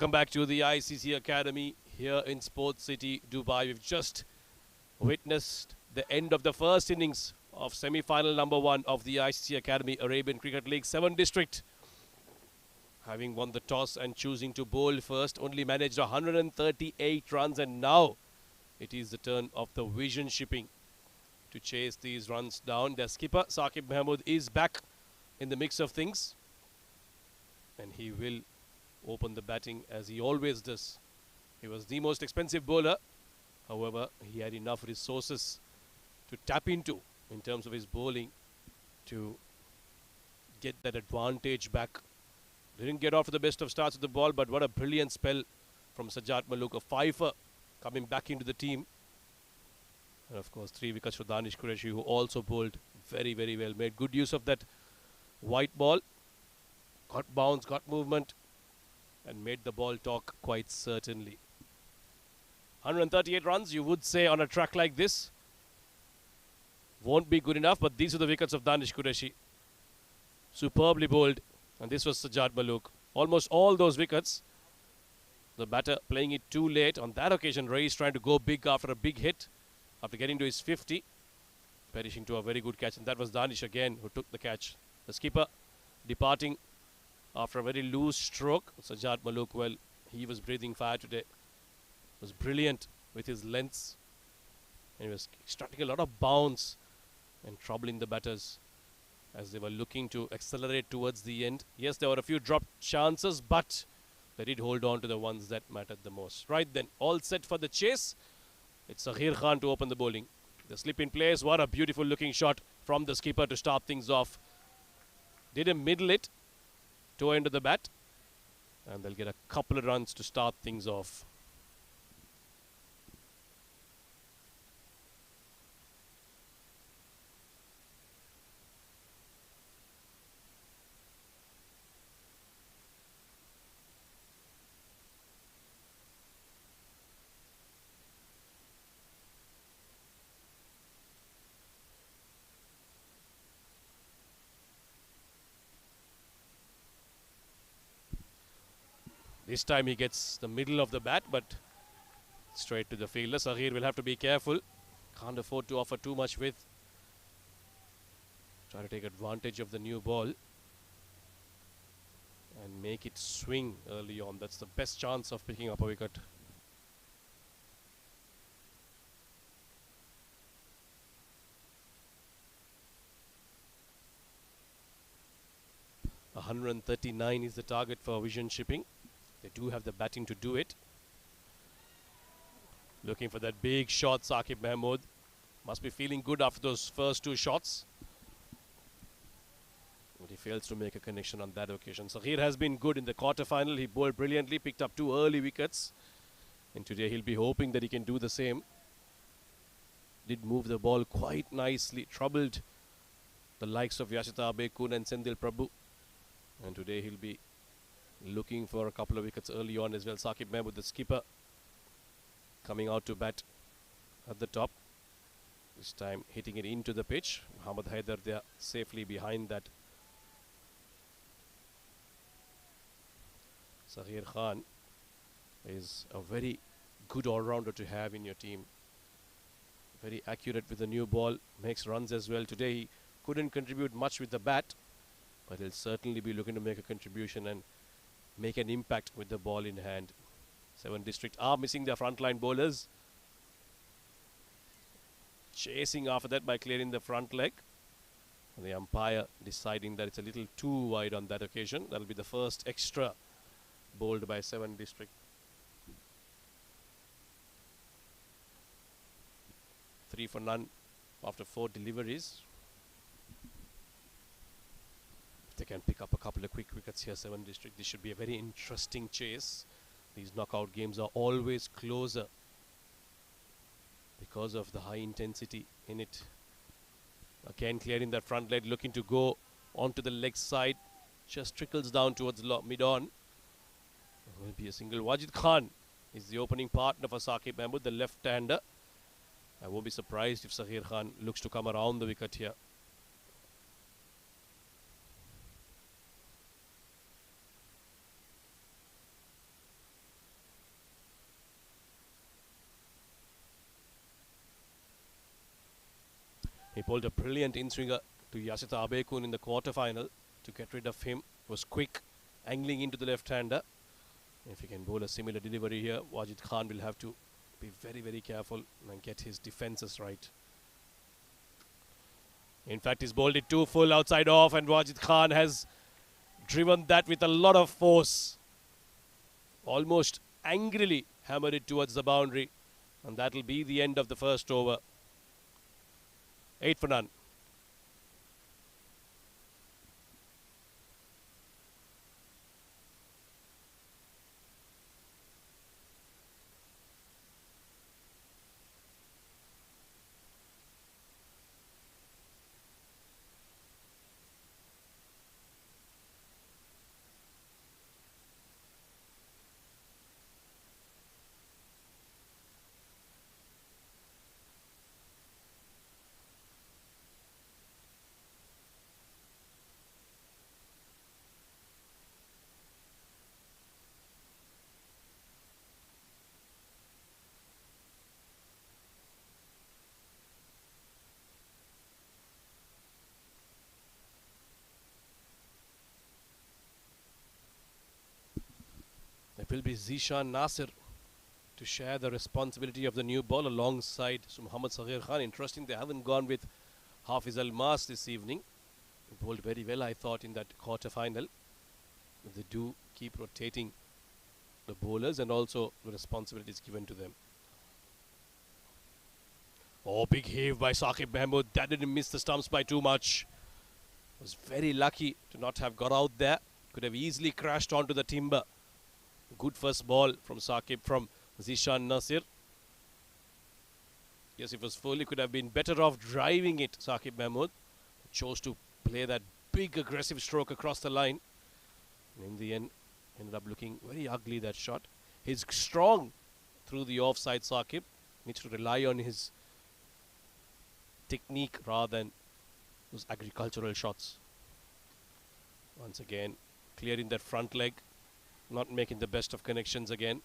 Welcome back to the ICCA Academy here in Sports City, Dubai. We've just witnessed the end of the first innings of semi-final number 1 of the ICCA Academy Arabian Cricket League 7 District. Having won the toss and choosing to bowl first, only managed 138 runs, and now it is the turn of the Vision Shipping to chase these runs down. Their skipper, Sajad Maluk, is back in the mix of things, and he will open the batting as he always does. He was the most expensive bowler. However, he had enough resources to tap into in terms of his bowling to get that advantage back. Didn't get off to the best of starts with the ball, but what a brilliant spell from Sajad Maluk, a fifer coming back into the team. And of course, 3 wickets for Danish Qureshi, who also bowled very, very well. Made good use of that white ball. Got bounce, got movement, and made the ball talk quite certainly. 138 runs, you would say, on a track like this won't be good enough, but these are the wickets of Danish Qureshi. Superbly bowled, and this was Sajad Maluk. Almost all those wickets, the batter playing it too late. On that occasion, Rai is trying to go big after a big hit, after getting to his 50, perishing to a very good catch, and that was Danish again who took the catch. The skipper departing after a very loose stroke. Sajad Maluk, well, he was breathing fire today. Was brilliant with his lengths, and he was extracting a lot of bounce and troubling the batters as they were looking to accelerate towards the end. Yes, there were a few dropped chances, but they did hold on to the ones that mattered the most. Right then, all set for the chase. It's Sajid Khan to open the bowling. The slip in place. What a beautiful looking shot from the skipper to start things off. Didn't middle it, toe end of the bat, and they'll get a couple of runs to start things off. This time he gets the middle of the bat, but straight to the fielder. Sajid will have to be careful. Can't afford to offer too much width. Try to take advantage of the new ball and make it swing early on. That's the best chance of picking up a wicket. $139 is the target for Vision Shipping. They do have the batting to do it. Looking for that big shot, Sajad Maluk. Must be feeling good after those first 2 shots. But he fails to make a connection on that occasion. Sajid has been good in the quarter-final. He bowled brilliantly, picked up 2 early wickets. And today he'll be hoping that he can do the same. Did move the ball quite nicely. Troubled the likes of Yashita Bekun and Sendil Prabhu. And today he'll be looking for a couple of wickets early on as well. Sajad Maluk, the skipper, coming out to bat at the top. This time hitting it into the pitch. Muhammad Haider there safely behind that. Sajid Khan is a very good all-rounder to have in your team. Very accurate with the new ball. Makes runs as well. Today he couldn't contribute much with the bat, but he'll certainly be looking to make a contribution and make an impact with the ball in hand. 7 District are missing their frontline bowlers. Chasing after that by clearing the front leg. And the umpire deciding that it's a little too wide on that occasion. That'll be the first extra bowled by 7 District. 3 for none after 4 deliveries. If they can pick up a couple of quick wickets here, 7 District, this should be a very interesting chase. These knockout games are always closer because of the high intensity in it. Again clearing that front leg, looking to go onto the leg side. Just trickles down towards mid-on. It will be a single. Wajid Khan is the opening partner for Sajad Maluk, the left-hander. I won't be surprised if Sajid Khan looks to come around the wicket here. He pulled a brilliant in-swinger to Yasita Abekun in the quarter-final to get rid of him. Was quick, angling into the left-hander. If he can bowl a similar delivery here, Wajid Khan will have to be very, very careful and get his defences right. In fact, he's bowled it too full outside off, and Wajid Khan has driven that with a lot of force. Almost angrily hammered it towards the boundary, and that'll be the end of the first over. 8 for none. It will be Zishan Nasir to share the responsibility of the new ball alongside Muhammad Saghir Khan. Interesting, they haven't gone with Hafiz Almas this evening. He bowled very well, I thought, in that quarter-final. They do keep rotating the bowlers and also the responsibilities given to them. Oh, big heave by Saqib Mahmood. That didn't miss the stumps by too much. Was very lucky to not have got out there. Could have easily crashed onto the timber. Good first ball from Saqib, from Zishan Nasir. Yes, if it was full, he could have been better off driving it, Saqib Mahmood. Chose to play that big aggressive stroke across the line. And in the end, ended up looking very ugly, that shot. He's strong through the offside, Saqib. Needs to rely on his technique rather than those agricultural shots. Once again, clearing that front leg. Not making the best of connections again.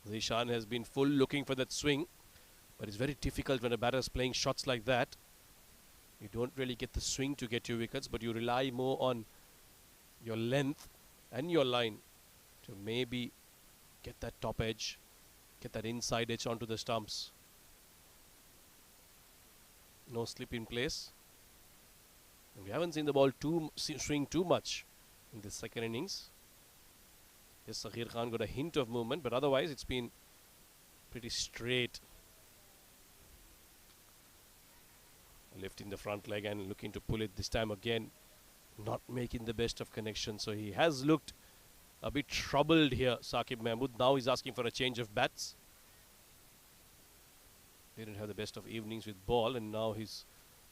Zishan has been full looking for that swing, but it's very difficult when a batter is playing shots like that. You don't really get the swing to get your wickets, but you rely more on your length and your line to maybe get that top edge, get that inside edge onto the stumps. No slip in place. And we haven't seen the ball swing too much in this second innings. Yes, Saghir Khan got a hint of movement, but otherwise it's been pretty straight. Lifting the front leg and looking to pull it this time again. Not making the best of connection. So he has looked a bit troubled here, Saqib Mahmood. Now he's asking for a change of bats. Didn't have the best of evenings with ball, and now he's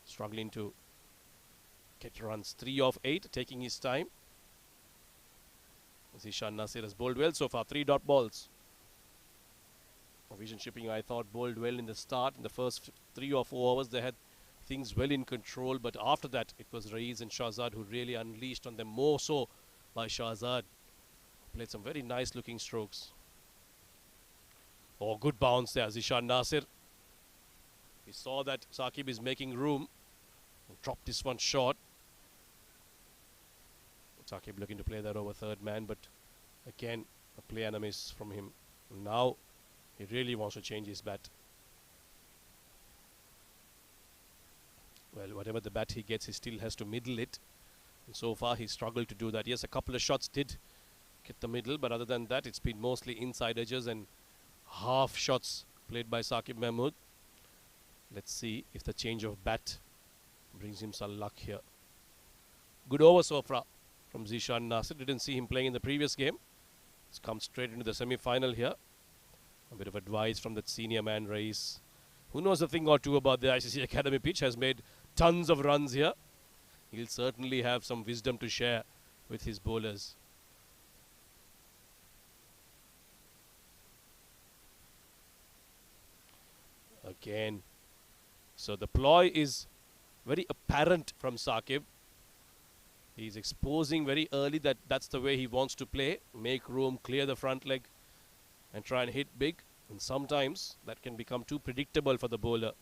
struggling to get runs. 3 of 8, taking his time. Zishan Nasir has bowled well so far, 3 dot balls. Vision Shipping, I thought, bowled well in the start. In the first 3 or 4 overs, they had things well in control. But after that, it was Raiz and Shahzad who really unleashed on them. More so by Shahzad. Played some very nice looking strokes. Oh, good bounce there, Zishan Nasir. He saw that Saqib is making room. Dropped this one short. Saqib looking to play that over third man, but again, a play animus from him. Now, he really wants to change his bat. Well, whatever the bat he gets, he still has to middle it. And so far, he struggled to do that. Yes, a couple of shots did get the middle, but other than that, it's been mostly inside edges and half shots played by Saqib Mahmood. Let's see if the change of bat brings him some luck here. Good over so far from Zishan Nasir. Didn't see him playing in the previous game. He's come straight into the semi-final here. A bit of advice from that senior man, Raiz, who knows a thing or two about the ICC Academy pitch, has made tons of runs here. He'll certainly have some wisdom to share with his bowlers. Again. So the ploy is very apparent from Saqib. He's exposing very early that that's the way he wants to play. Make room, clear the front leg and try and hit big. And sometimes that can become too predictable for the bowler.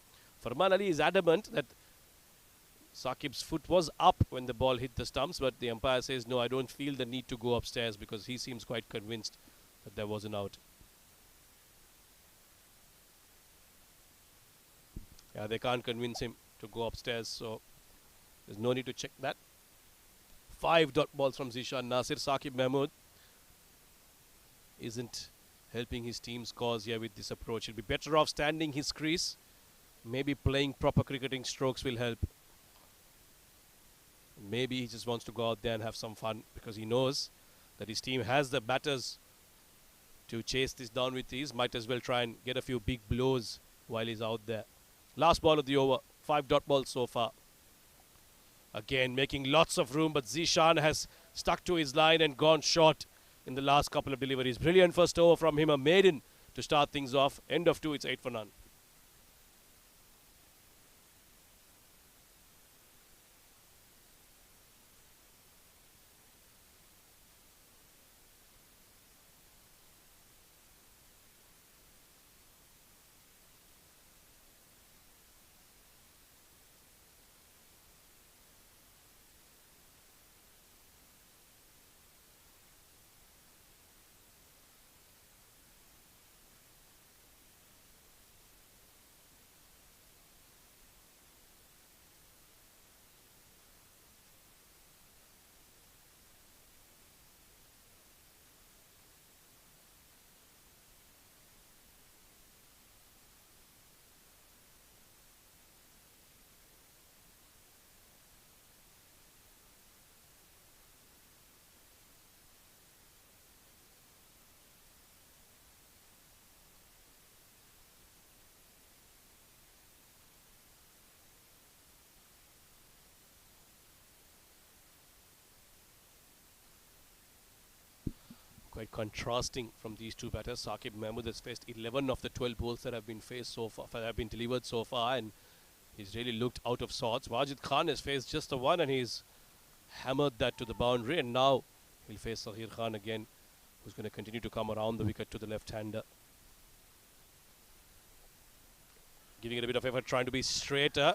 Farman Ali is adamant that Saqib's foot was up when the ball hit the stumps, but the umpire says, no, I don't feel the need to go upstairs, because he seems quite convinced that there was an out. Yeah, they can't convince him to go upstairs, so there's no need to check that. 5 dot balls from Zishan Nasir. Saqib Mahmood isn't helping his team's cause here with this approach. He'll be better off standing his crease. Maybe playing proper cricketing strokes will help. Maybe he just wants to go out there and have some fun, because he knows that his team has the batters to chase this down with ease. Might as well try and get a few big blows while he's out there. Last ball of the over. 5 dot balls so far. Again, making lots of room, but Zishan has stuck to his line and gone short in the last couple of deliveries. Brilliant first over from him, a maiden to start things off. End of 2, it's 8 for none. Quite contrasting from these two batters. Saqib Mahmood has faced 11 of the 12 balls that have been faced so far, that have been delivered so far, and he's really looked out of sorts. Wajid Khan has faced just the one, and he's hammered that to the boundary, and now he'll face Sahir Khan again, who's going to continue to come around the wicket to the left-hander. Giving it a bit of effort, trying to be straighter,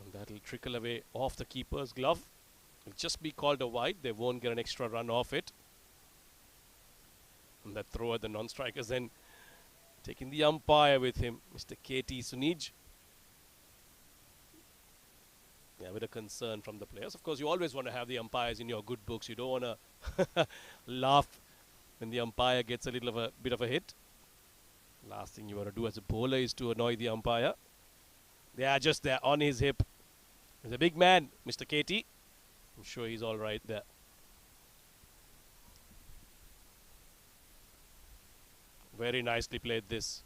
and that'll trickle away off the keeper's glove. It'll just be called a wide. They won't get an extra run off it. And that throw at the non-strikers, then taking the umpire with him, Mr. KT Sunij. Yeah, a bit of concern from the players. Of course, you always want to have the umpires in your good books. You don't want to laugh when the umpire gets a bit of a hit. Last thing you want to do as a bowler is to annoy the umpire. They are just there on his hip. He's a big man, Mr. KT. I'm sure he's all right there. Very nicely played this.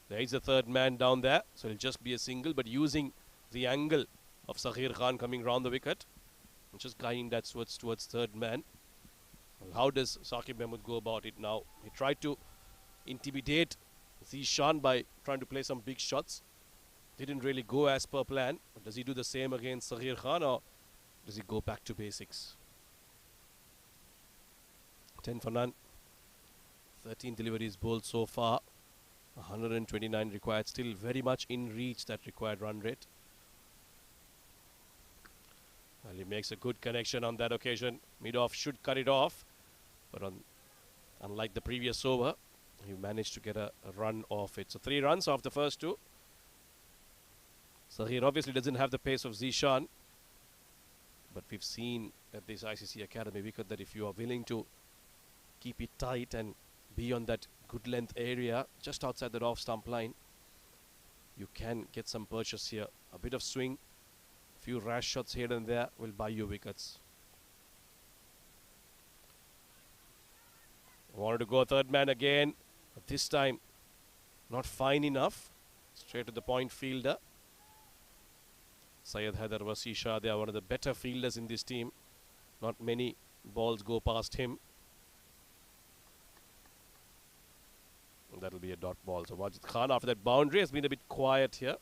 There is a third man down there, so it'll just be a single, but using the angle of Sahir Khan coming round the wicket, and just guiding that towards third man. Well, how does Saqib Mahmood go about it now? He tried to intimidate Zishan by trying to play some big shots. Didn't really go as per plan. But does he do the same against Sahir Khan, or does he go back to basics? 10 for none. 13 deliveries bowled so far. 129 required. Still very much in reach, that required run rate. Well, he makes a good connection on that occasion. Mid-off should cut it off. But unlike the previous over, he managed to get a run off it. So 3 runs off the first 2. Sahir obviously doesn't have the pace of Zishan. But we've seen at this ICC Academy wicket that if you are willing to keep it tight and be on that good length area just outside the off stump line, you can get some purchase here. A bit of swing, few rash shots here and there will buy you wickets. Wanted to go third man again, but this time not fine enough. Straight to the point fielder. Syed Haider Wasisha, they are one of the better fielders in this team. Not many balls go past him. And that'll be a dot ball. So Wajid Khan, after that boundary, has been a bit quiet here.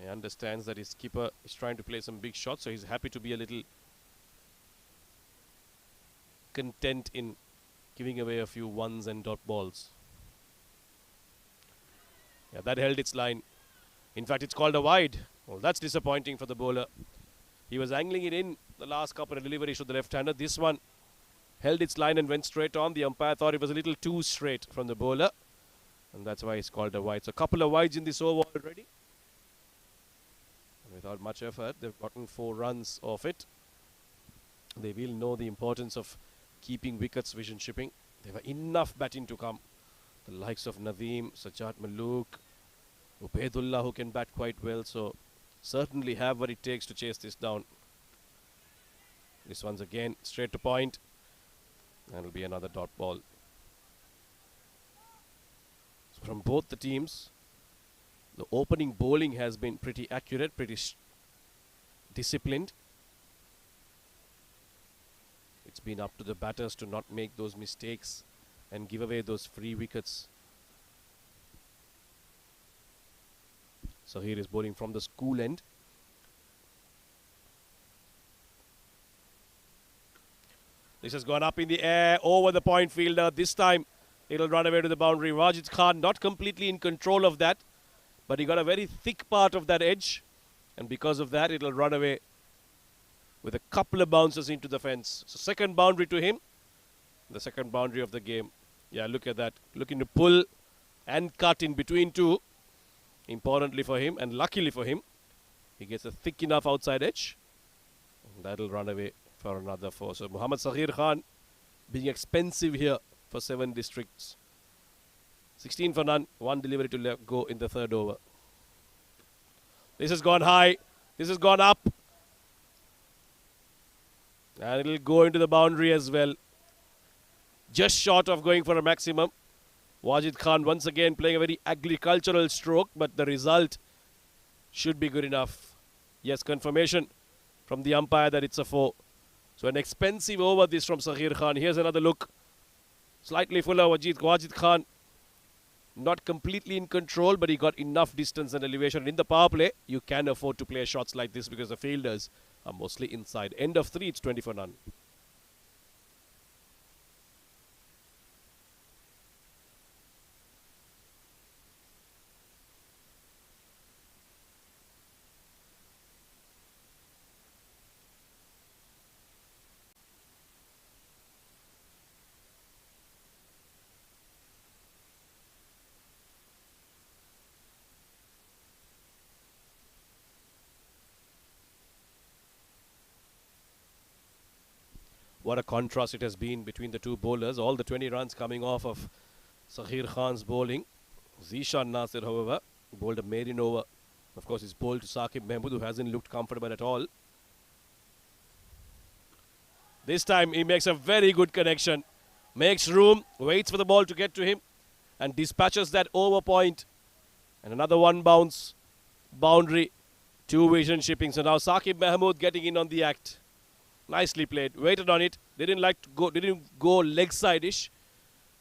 He understands that his keeper is trying to play some big shots, so he's happy to be a little content in giving away a few ones and dot balls. Yeah, that held its line. In fact, it's called a wide. Well, that's disappointing for the bowler. He was angling it in the last couple of deliveries to the left-hander. This one held its line and went straight on. The umpire thought it was a little too straight from the bowler, and that's why he's called a wide. So a couple of wides in this over already. And without much effort, they've gotten 4 runs off it. They will know the importance of keeping wickets vision shipping. They have enough batting to come. The likes of Nadeem, Sajad Maluk, Ubaidullah, who can bat quite well. So certainly have what it takes to chase this down. This one's again straight to point. And it'll be another dot ball. So from both the teams, the opening bowling has been pretty accurate, pretty disciplined. It's been up to the batters to not make those mistakes and give away those free wickets. So here is bowling from the school end. This has gone up in the air over the point fielder. This time it'll run away to the boundary. Wajid Khan not completely in control of that, but he got a very thick part of that edge, and because of that it'll run away with a couple of bounces into the fence. So second boundary to him, the second boundary of the game. Yeah, look at that. Looking to pull and cut in between two. Importantly for him, and luckily for him, he gets a thick enough outside edge. And that'll run away for another 4. So Muhammad Saghir Khan being expensive here for 7 districts. 16 for none. 1 delivery to go in the 3rd over. This has gone high. This has gone up. And it'll go into the boundary as well. Just short of going for a maximum. Wajid Khan once again playing a very agricultural stroke, but the result should be good enough. Yes, confirmation from the umpire that it's a 4. So an expensive over this from Saghir Khan. Here's another look. Slightly fuller. Wajid Khan not completely in control, but he got enough distance and elevation. In the power play, you can afford to play shots like this because the fielders are mostly inside. End of 3, it's 20 for none. What a contrast it has been between the two bowlers. All the 20 runs coming off of Saghir Khan's bowling. Zishan Nasir, however, bowled a maiden over. Of course, he's bowled to Saqib Mahmood, who hasn't looked comfortable at all. This time, he makes a very good connection. Makes room, waits for the ball to get to him, and dispatches that over point. And another 1 bounce, boundary, 2 vision shipping. So now Saqib Mahmood getting in on the act. Nicely played. Waited on it. Didn't go leg side-ish,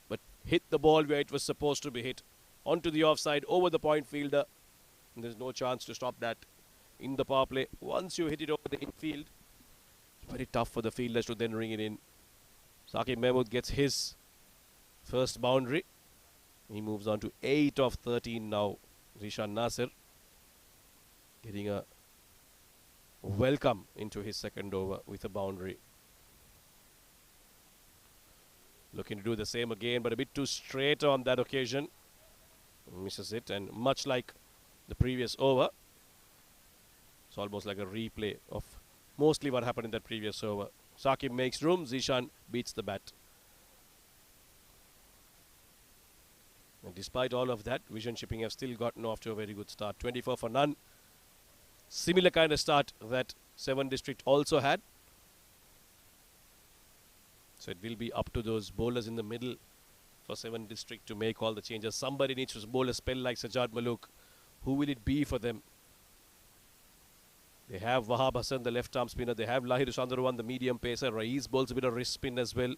but hit the ball where it was supposed to be hit. Onto the offside, over the point fielder. And there's no chance to stop that in the power play. Once you hit it over the infield, it's very tough for the fielders to then ring it in. Saqib Mahmood gets his first boundary. He moves on to 8 of 13 now. Zishan Nasir getting a welcome into his second over with a boundary. Looking to do the same again, but a bit too straight on that occasion. Misses it, and much like the previous over, it's almost like a replay of mostly what happened in that previous over. Saqib makes room, Zishan beats the bat. And despite all of that, vision shipping have still gotten off to a very good start. 24 for none. Similar kind of start that 7 district also had. So it will be up to those bowlers in the middle for 7 district to make all the changes. Somebody needs to bowl a spell like Sajad Maluk. Who will it be for them? They have Wahab Hassan, the left arm spinner. They have Lahir Chandarawan, the medium pacer. Raiz bowls a bit of wrist spin as well.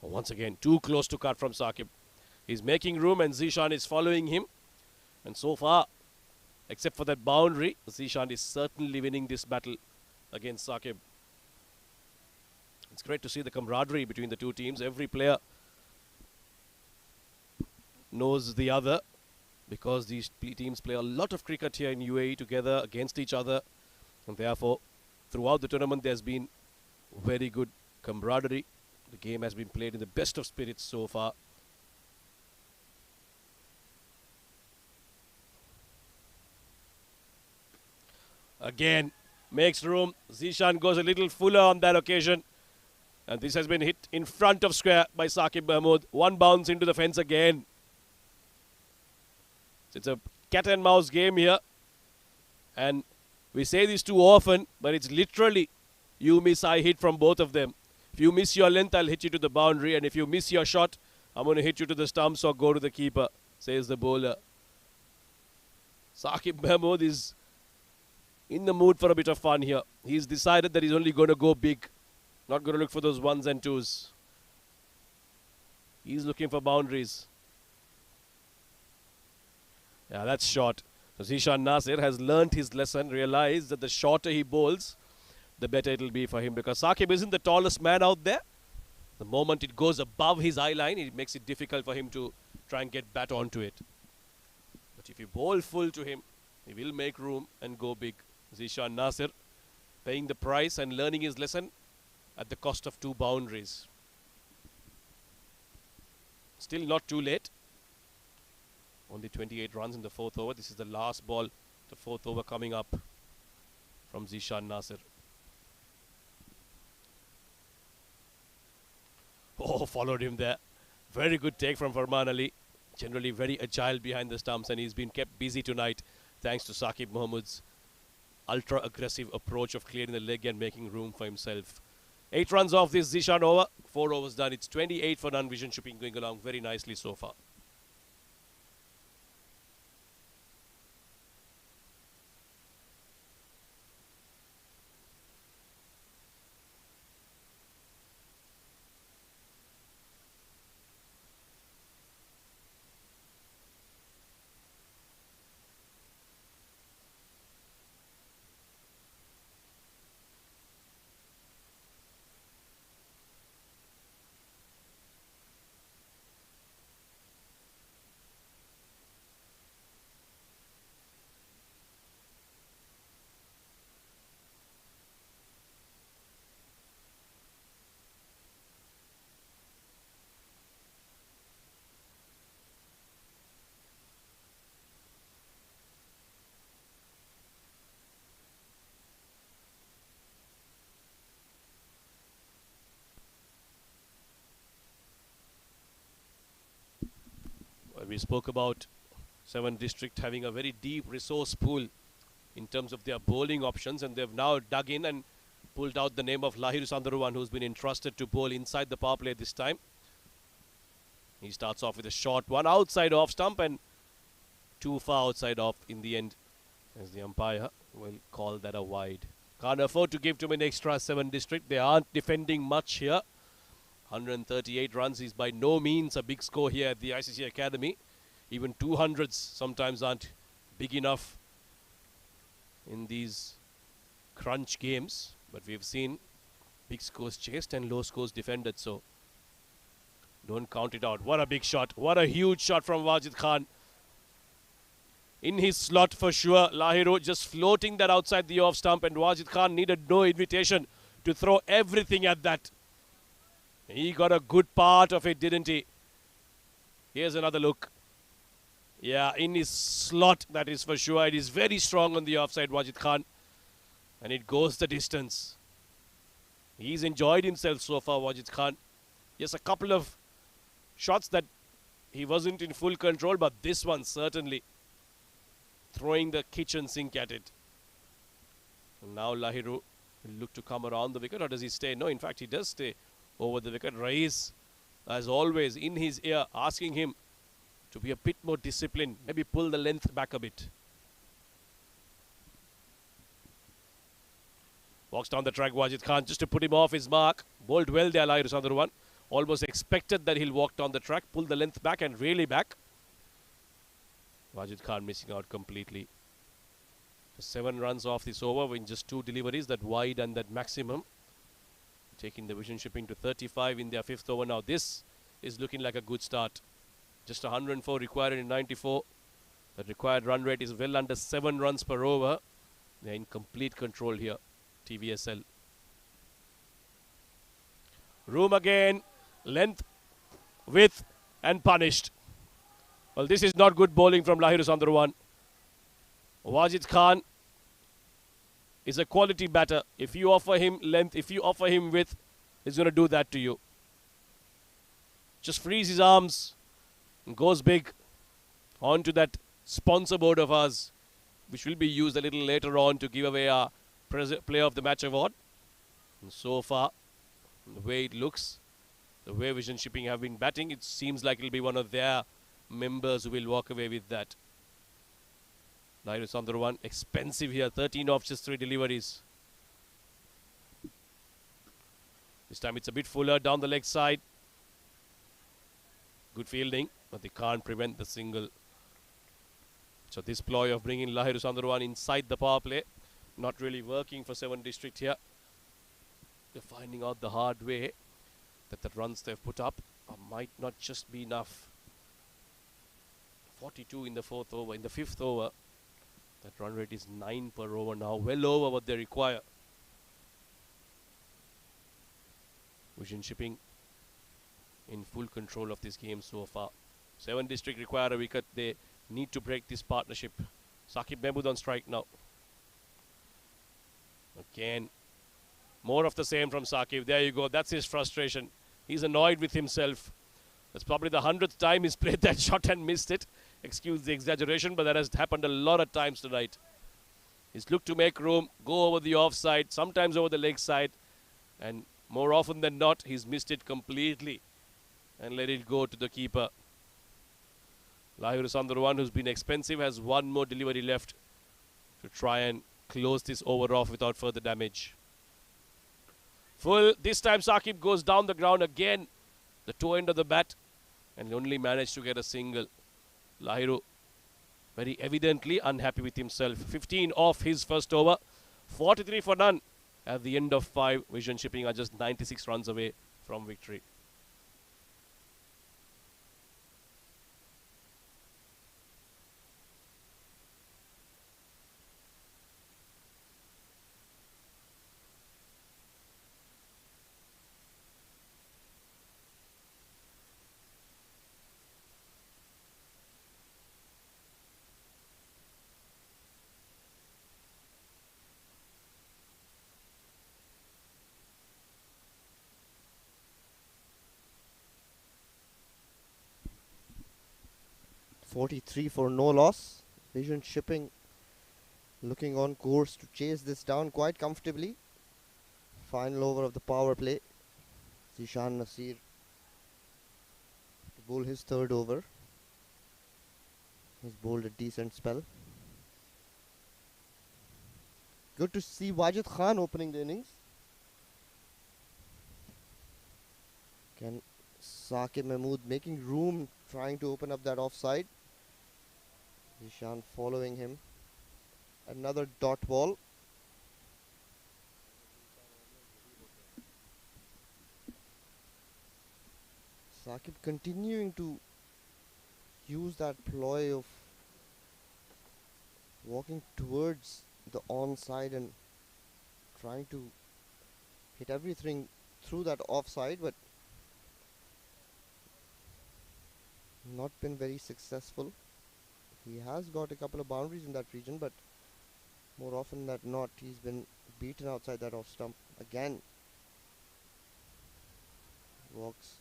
Once again, too close to cut from Saqib. He's making room and Zishan is following him. And so far, except for that boundary, Zishan is certainly winning this battle against Saqib. It's great to see the camaraderie between the two teams. Every player knows the other. because these teams play a lot of cricket here in UAE together against each other, and therefore throughout the tournament there's been very good camaraderie. The game has been played in the best of spirits so far. Again, makes room. Zishan goes a little fuller on that occasion. And this has been hit in front of square by Saqib Mahmood. One bounce into the fence again. It's a cat and mouse game here. And we say this too often, but it's literally you miss, I hit from both of them. If you miss your length, I'll hit you to the boundary. And if you miss your shot, I'm going to hit you to the stumps or go to the keeper, says the bowler. Saqib Mahmood is in the mood for a bit of fun here. He's decided that he's only going to go big. Not going to look for those ones and twos. He's looking for boundaries. Yeah, that's short. So Zishan Nasir has learnt his lesson, realized that the shorter he bowls, the better it will be for him. Because Saqib isn't the tallest man out there. The moment it goes above his eye line, it makes it difficult for him to try and get bat onto it. But if you bowl full to him, he will make room and go big. Zishan Nasir paying the price and learning his lesson at the cost of 2 boundaries. Still not too late. Only 28 runs in the 4th over. This is the last ball, the 4th over coming up from Zishan Nasir. Oh, followed him there. Very good take from Farman Ali. Generally very agile behind the stumps, and he's been kept busy tonight thanks to Saqib Mahmood's ultra-aggressive approach of clearing the leg and making room for himself. 8 runs off this Zishan over. 4 overs done. It's 28 for non-vision shipping, going along very nicely so far. We spoke about 7 District having a very deep resource pool in terms of their bowling options, and they've now dug in and pulled out the name of Lahiru Sandharuwan, who's been entrusted to bowl inside the power play this time. He starts off with a short one outside off stump and too far outside off in the end, as the umpire will call that a wide. Can't afford to give too many extra 7 District. They aren't defending much here. 138 runs is by no means a big score here at the ICCA Academy. Even 200s sometimes aren't big enough in these crunch games. But we've seen big scores chased and low scores defended, so don't count it out. What a big shot. What a huge shot from Wajid Khan. In his slot for sure. Lahiru just floating that outside the off stump, and Wajid Khan needed no invitation to throw everything at that. He got a good part of it, didn't he? Here's another look. Yeah, in his slot, that is for sure. It is very strong on the offside, Wajid Khan. And it goes the distance. He's enjoyed himself so far, Wajid Khan. Yes, a couple of shots that he wasn't in full control, but this one certainly throwing the kitchen sink at it. And now Lahiru will look to come around the wicket, or does he stay? No, in fact, he does stay over the wicket. Rais, as always, in his ear, asking him to be a bit more disciplined. Maybe pull the length back a bit. Walks down the track, Wajid Khan, just to put him off his mark. Bowled well there, Lahiru Sandharuwan. Almost expected that he'll walk down the track, pull the length back and really back. Wajid Khan missing out completely. 7 runs off this over in just 2 deliveries, that wide and that maximum. Taking the vision shipping to 35 in their 5th over now. This is looking like a good start. Just 104 required in 94 The required run rate is well under 7 runs per over. They're in complete control here, TVSL. Room again, length, width and punished. Well, this is not good bowling from Lahiru Sandharwan. Wajid Khan is a quality batter. If you offer him length, if you offer him width, he's going to do that to you. Just frees his arms and goes big onto that sponsor board of ours, which will be used a little later on to give away our Player of the Match award. And so far, the way it looks, the way Vision Shipping have been batting, it seems like it'll be one of their members who will walk away with that. Lahiru Sandharwan, expensive here, 13 off just 3 deliveries. This time it's a bit fuller down the leg side. Good fielding, but they can't prevent the single. So this ploy of bringing Lahiru Sandharwan inside the power play, not really working for 7 District here. They're finding out the hard way that the runs they've put up might not just be enough. 42 in the 4th over, in the 5th over. That run rate is 9 per over now, well over what they require. Vision Shipping in full control of this game so far. 7 District require a wicket. They need to break this partnership. Saqib Mahmood on strike now. Again, more of the same from Saqib. There you go. That's his frustration. He's annoyed with himself. That's probably the 100th time he's played that shot and missed it. Excuse the exaggeration, but that has happened a lot of times tonight. He's looked to make room, go over the offside, sometimes over the leg side, and more often than not, he's missed it completely and let it go to the keeper. Lahiru Sandharwan, who's been expensive, has one more delivery left to try and close this over off without further damage. Full. This time Saqib goes down the ground again, the toe end of the bat, and only managed to get a single. Lahiru very evidently unhappy with himself. 15 off his first over, 43 for none. At the end of 5, Vision Shipping are just 96 runs away from victory. .43 for no loss. Vision Shipping looking on course to chase this down quite comfortably. Final over of the power play. Zishan Nasir to bowl his 3rd over. He's bowled a decent spell. Good to see Wajid Khan opening the innings. Can Saqib Mahmood making room, trying to open up that offside. Zishan following him. Another dot ball. Saqib continuing to use that ploy of walking towards the onside and trying to hit everything through that offside, but not been very successful. He has got a couple of boundaries in that region, but more often than not, he's been beaten outside that off stump. Again, walks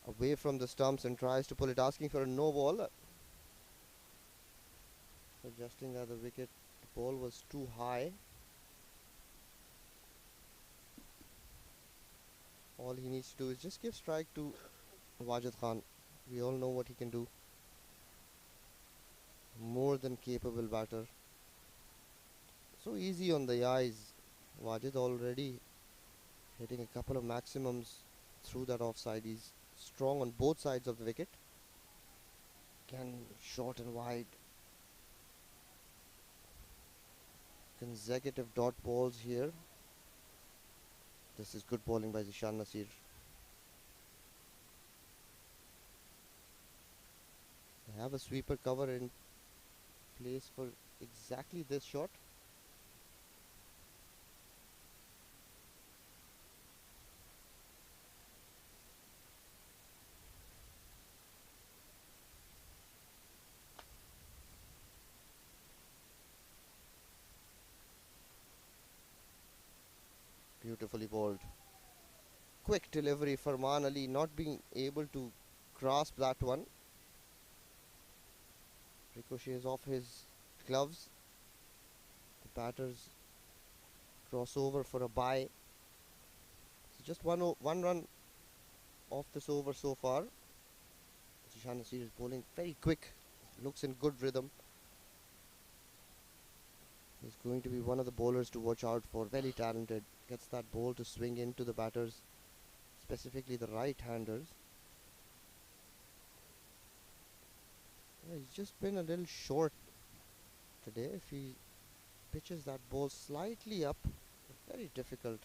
away from the stumps and tries to pull it, asking for a no ball. Suggesting that the wicket, the ball was too high. All he needs to do is just give strike to Wajid Khan. We all know what he can do. More than capable batter. So easy on the eyes. Wajid already hitting a couple of maximums through that offside. He's strong on both sides of the wicket. Again, short and wide. Consecutive dot balls here. This is good bowling by Zishan Nasir. have a sweeper cover in place for exactly this shot. Beautifully bowled. Quick delivery for Man Ali, not being able to grasp that one. Ricochets off his gloves. The batters cross over for a bye. So just one run off this over so far. Zishan Nasir is bowling very quick. Looks in good rhythm. He's going to be one of the bowlers to watch out for. Very talented. Gets that ball to swing into the batters, specifically the right-handers. Yeah, he's just been a little short today. If he pitches that ball slightly up, very difficult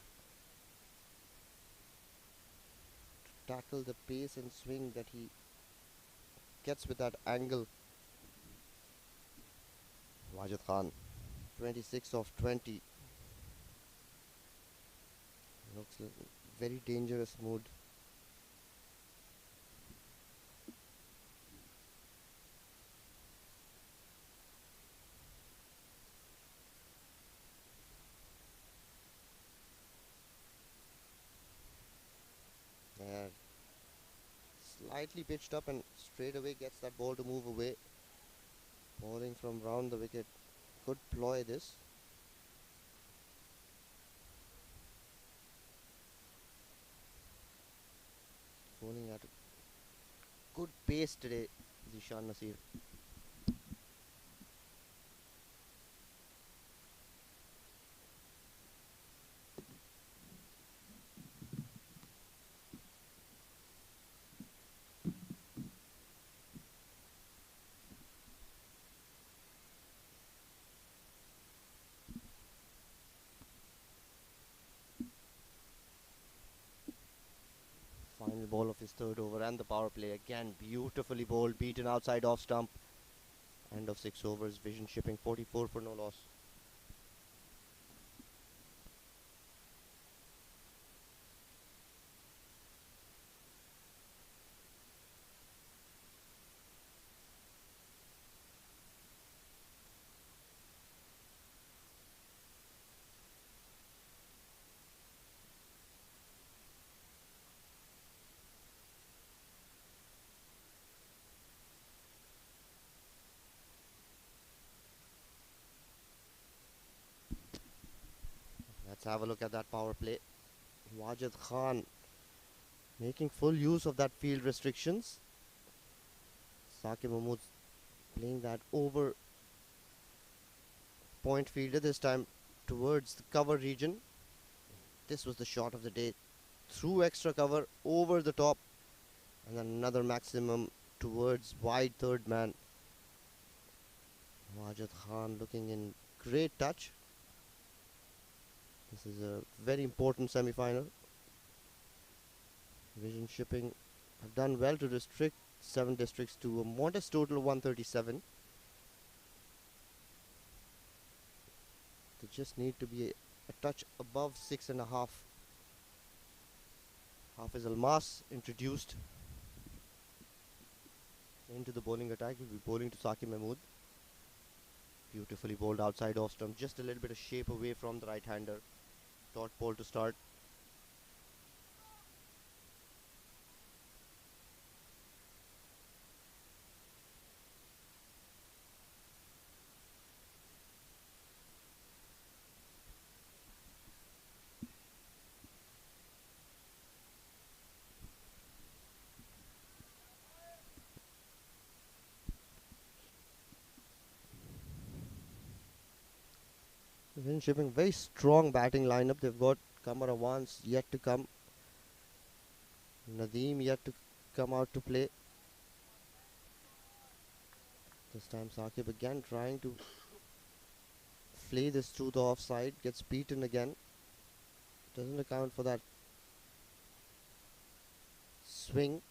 to tackle the pace and swing that he gets with that angle. Wajid Khan, 26 of 20. Looks like a very dangerous mood. Yeah, slightly pitched up and straight away gets that ball to move away. Bowling from round the wicket. Good ploy this. Bowling at a good pace today, Zishan Nasir. Final ball of his third over and the power play again beautifully bowled, beaten outside off stump. End of 6 overs, Vision shipping 44 for no loss. Let's have a look at that power play. Wajid Khan making full use of that field restrictions. Saqib Mahmood playing that over point fielder, this time towards the cover region. This was the shot of the day. Through extra cover, over the top, and then another maximum towards wide third man. Wajid Khan looking in great touch. This is a very important semi-final. Vision shipping have done well to restrict 7 districts to a modest total of 137. They just need to be a touch above 6.5. Hafiz Almas introduced into the bowling attack. Will be bowling to Saqib Mahmood. Beautifully bowled outside off stump. Just a little bit of shape away from the right-hander. Dot ball to start. Vision shipping very strong batting lineup. They've got Kamar Awans yet to come. Nadeem yet to come out to play. This time Saqib again trying to flay this through the offside. Gets beaten again. Doesn't account for that swing.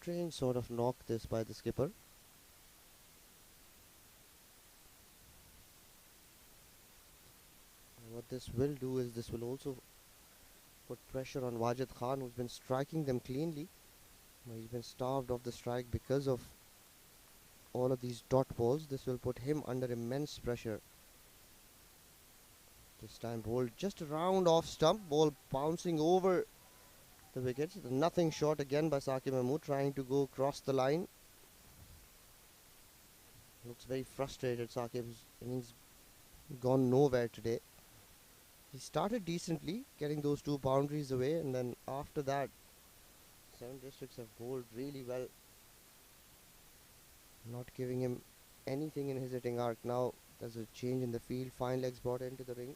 Strange sort of knock this by the skipper. And what this will do is this will also put pressure on Wajid Khan, who's been striking them cleanly. He's been starved of the strike because of all of these dot balls. This will put him under immense pressure. This time bowled just around off stump, ball bouncing over the wickets. The nothing shot again by Saqib Mahmood, trying to go across the line. Looks very frustrated. Saqib's innings gone nowhere today. He started decently, getting those 2 boundaries away, and then after that, 7 districts have bowled really well, not giving him anything in his hitting arc. Now there's a change in the field. Fine legs brought into the ring.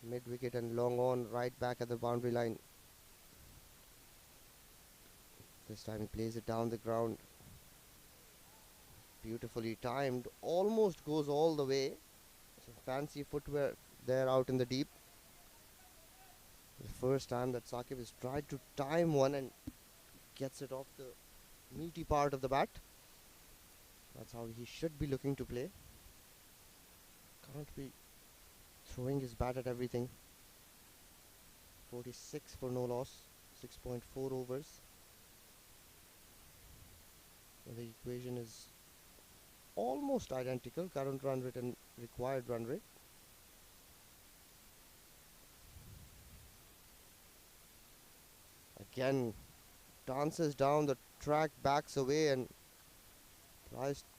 Mid wicket and long on, right back at the boundary line. This time he plays it down the ground. Beautifully timed. Almost goes all the way. Some fancy footwear there out in the deep. The first time that Saqib has tried to time one and gets it off the meaty part of the bat. That's how he should be looking to play. Can't be throwing his bat at everything. 46 for no loss. 6.4 overs. The equation is almost identical. Current run rate and required run rate. Again, dances down the track, backs away and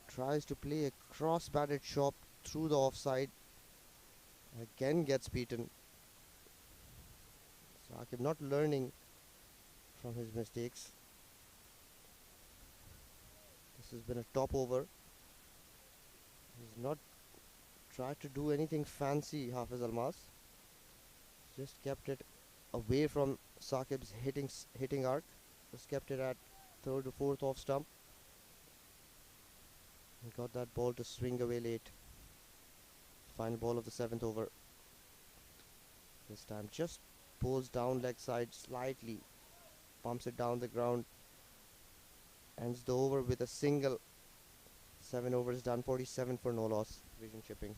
tries to play a cross-batted shot through the offside. Again gets beaten. Saqib not learning from his mistakes. This has been a top over. He's not tried to do anything fancy, Hafiz Almas. Just kept it away from Saqib's hitting arc. Just kept it at 3rd or 4th off stump. He got that ball to swing away late. Final ball of the 7th over. This time just pulls down leg side slightly. Pumps it down the ground. Ends the over with a single. 7 overs done, 47 for no loss. Vision chipping.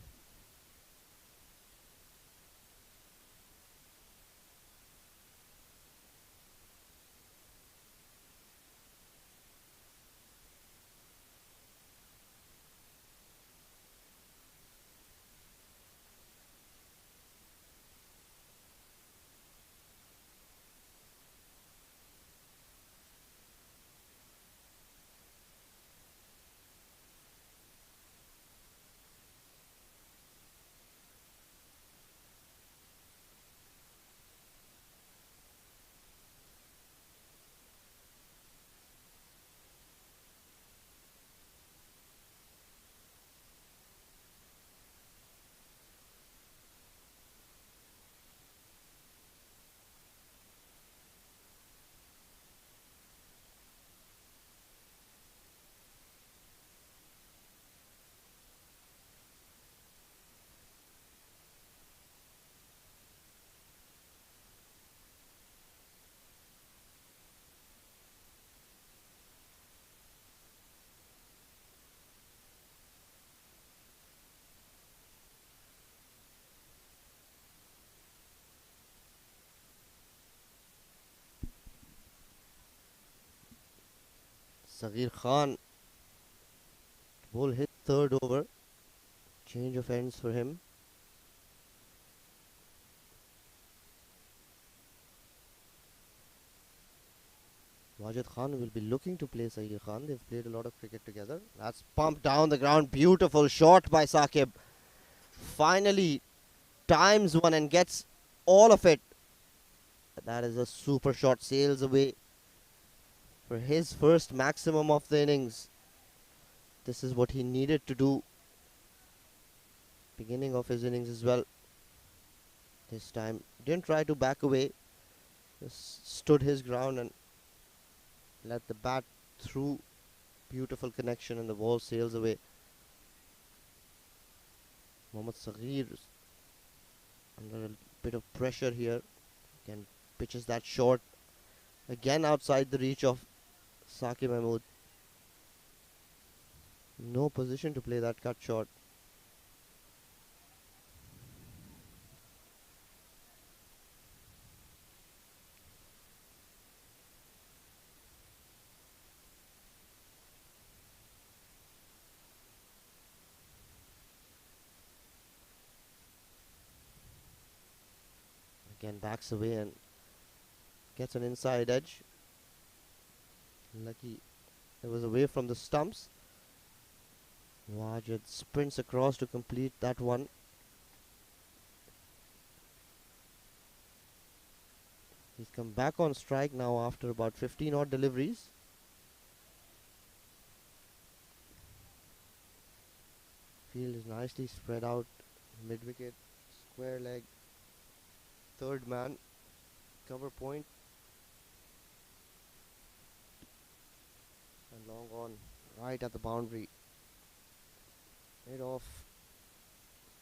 Saghir Khan. Ball hit 3rd over. Change of ends for him. Wajid Khan will be looking to play Saghir Khan. They've played a lot of cricket together. That's pumped down the ground. Beautiful shot by Saqib. Finally times one and gets all of it. That is a super shot. Sails away for his first maximum of the innings. This is what he needed to do. Beginning of his innings as well. This time didn't try to back away. Just stood his ground and let the bat through. Beautiful connection and the ball sails away. Mohammad Saghir under a bit of pressure here. Again pitches that short. Again outside the reach of Saqib Mahmood. No position to play that cut shot. Again backs away and gets an inside edge. Lucky it was away from the stumps. Wajid sprints across to complete that one. He's come back on strike now after about 15 odd deliveries. Field is nicely spread out. Mid wicket, square leg, third man, cover point, and long on right at the boundary. Made off,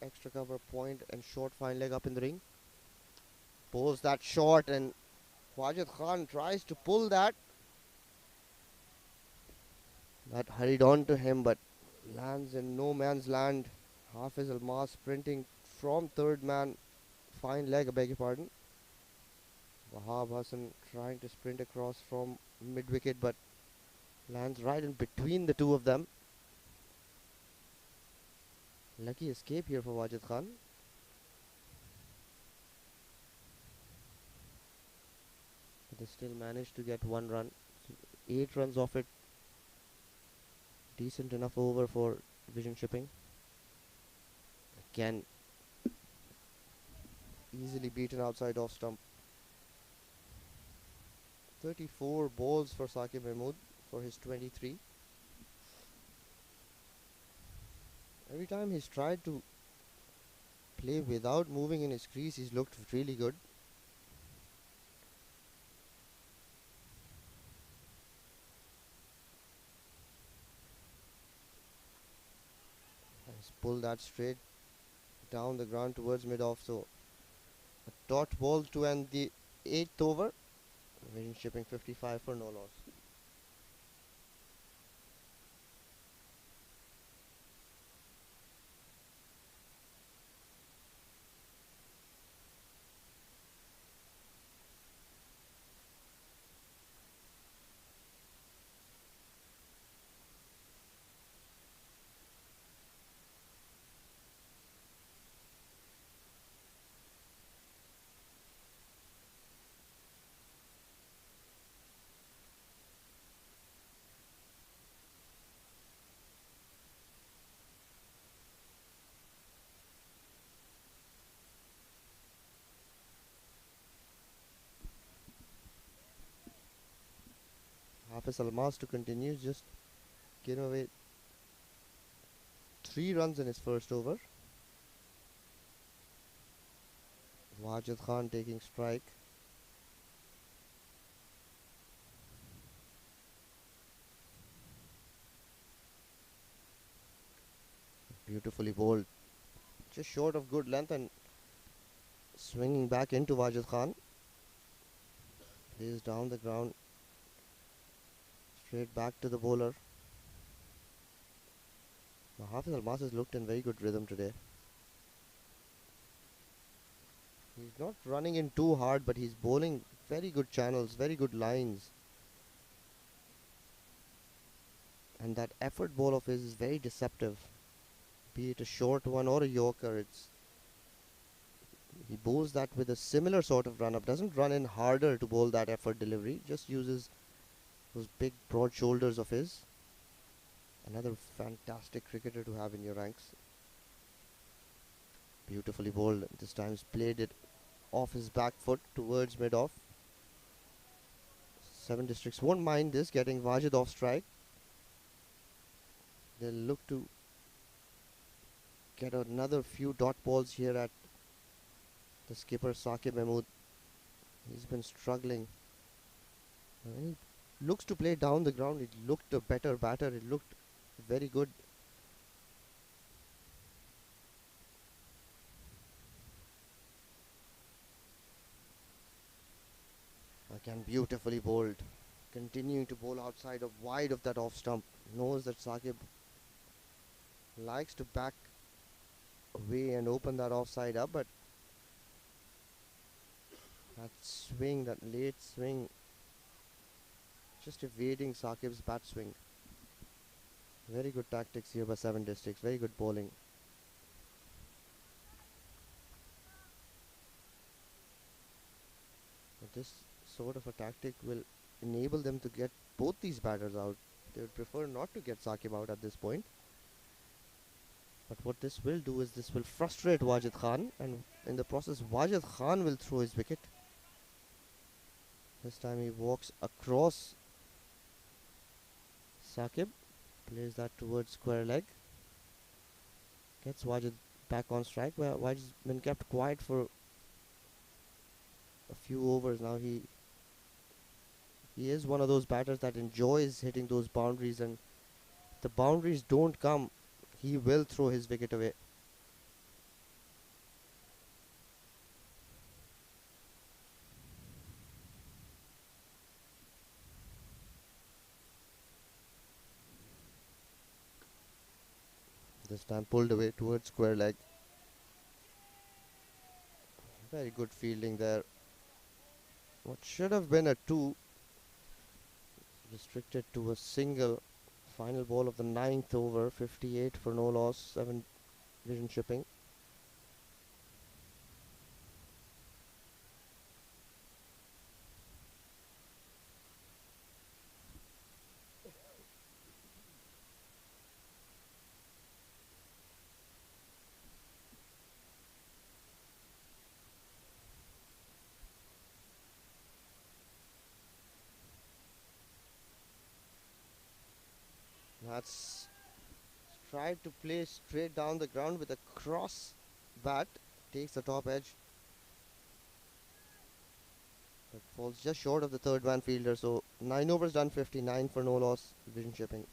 extra cover point and short fine leg up in the ring. Pulls that short and Wajid Khan tries to pull that. That hurried on to him but lands in no man's land. Hafiz Almas sprinting from third man, fine leg, I beg your pardon. Wahab Hassan trying to sprint across from mid wicket but lands right in between the two of them. Lucky escape here for Wajid Khan. But they still managed to get one run. So 8 runs off it. Decent enough over for vision shipping. Again, easily beaten outside off stump. 34 balls for Saqib Mahmood for his 23. Every time he's tried to play without moving in his crease, he's looked really good. He's pulled that straight down the ground towards mid-off. So a dot ball to end the 8th over. Vision shipping 55 for no loss. Hafiz Almas to continue, just gave away 3 runs in his first over. Wajid Khan taking strike. Beautifully bowled. Just short of good length and swinging back into Wajid Khan. Plays down the ground. Straight back to the bowler. Now Hafiz Almas has looked in very good rhythm today. He's not running in too hard, but he's bowling very good channels, very good lines. And that effort ball of his is very deceptive. Be it a short one or a yorker, he bowls that with a similar sort of run up. Doesn't run in harder to bowl that effort delivery. Just uses those big broad shoulders of his. Another fantastic cricketer to have in your ranks. Beautifully bowled. This time he's played it off his back foot towards mid-off. 7 districts won't mind this, getting Wajid off strike. They'll look to get another few dot balls here at the skipper Saqib Mahmood. He's been struggling. When he looks to play down the ground, it looked a better batter. It looked very good. Again, beautifully bowled. continuing to bowl outside of wide of that off stump. Knows that Saqib likes to back away and open that offside up, but that swing, that late swing, just evading Saqib's bat swing. Very good tactics here by Seven Districts. Very good bowling. But this sort of a tactic will enable them to get both these batters out. They would prefer not to get Saqib out at this point. But what this will do is this will frustrate Wajid Khan, and in the process Wajid Khan will throw his wicket. This time he walks across Saqib, plays that towards square leg, gets Wajid back on strike, where Wajid's been kept quiet for a few overs now. He is one of those batters that enjoys hitting those boundaries, and if the boundaries don't come, he will throw his wicket away. This time pulled away towards square leg. Very good fielding there. What should have been a 2, restricted to a single. Final ball of the 9th over, 58 for no loss, 7 vision shipping. That's tried to play straight down the ground with a cross bat, takes the top edge, but falls just short of the third man fielder. So 9 overs done, 59 for no loss, vision shipping.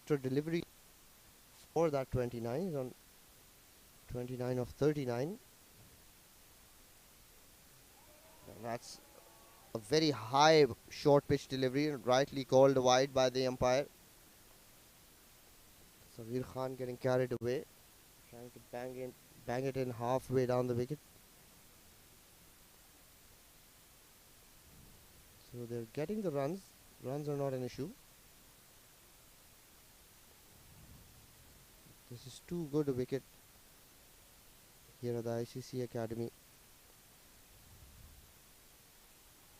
After delivery for that 29, he's on 29 of 39. And that's a very high short pitch delivery, rightly called wide by the umpire. Sabir Khan getting carried away, trying to bang it in halfway down the wicket. So they're getting the runs. Runs are not an issue. This is too good a wicket here at the ICCA Academy.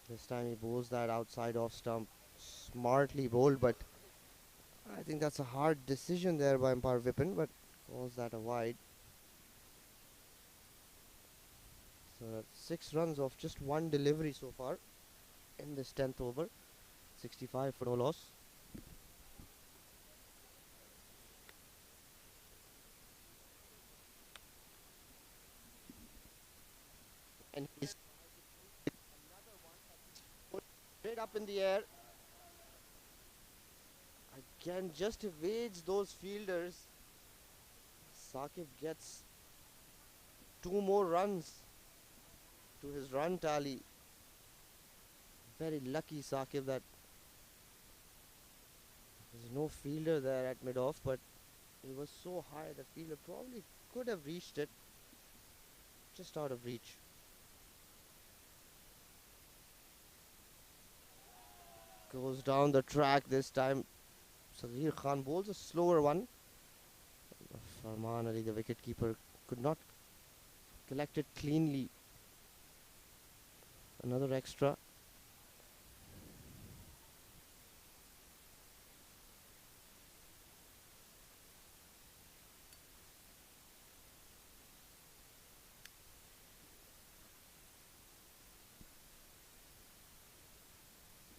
This time he bowls that outside off stump. Smartly bowled, but I think that's a hard decision there by umpire Vipin, but calls that a wide. So that's 6 runs off just one delivery so far in this 10th over. 65 for no loss. And he's straight up in the air. Again, just evades those fielders. Saqib gets 2 more runs to his run tally. Very lucky Saqib that there's no fielder there at mid-off, but it was so high the fielder probably could have reached it, just out of reach. Goes down the track this time. Saghir Khan bowls a slower one. Farman Ali, the wicketkeeper, could not collect it cleanly. Another extra.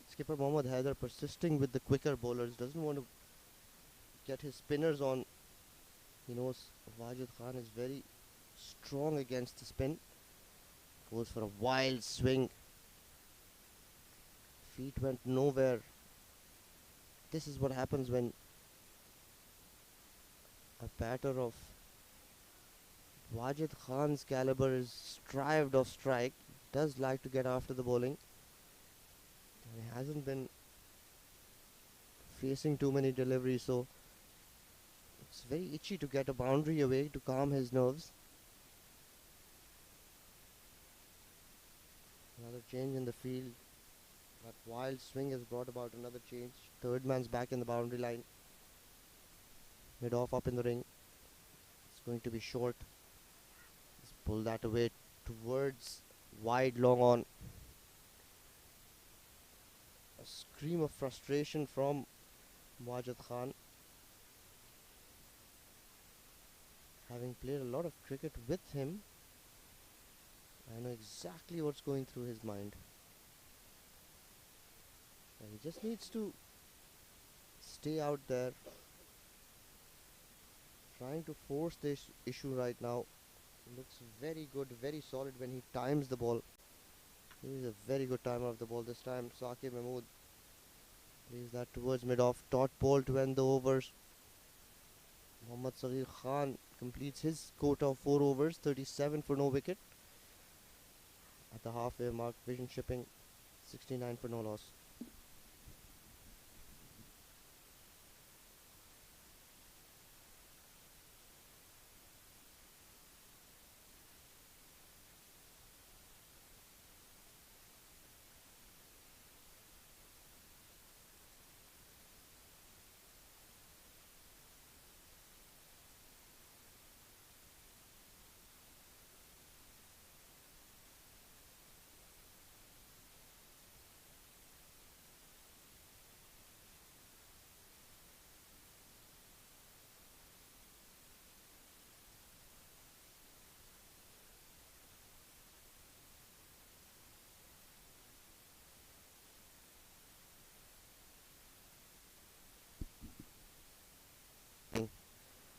Skipper Mohammad Haider persisting with the quicker bowlers, doesn't want to get his spinners on. He knows Wajid Khan is very strong against the spin. Goes for a wild swing. Feet went nowhere. This is what happens when a batter of Wajid Khan's caliber is strived of strike. Does like to get after the bowling. And he hasn't been facing too many deliveries, so it's very itchy to get a boundary away to calm his nerves. Another change in the field. That wild swing has brought about another change. Third man's back in the boundary line. Mid-off up in the ring. It's going to be short. Let's pull that away towards wide long on. A scream of frustration from Wajid Khan. Having played a lot of cricket with him, I know exactly what's going through his mind. And he just needs to stay out there. Trying to force this issue right now. Looks very good, very solid when he times the ball. He is a very good timer of the ball this time. Saqib Mahmood plays that towards mid-off. Dot ball to end the overs. Mohammad Saghir Khan completes his quota of 4 overs, 37 for no wicket. At the halfway mark, vision shipping, 69 for no loss.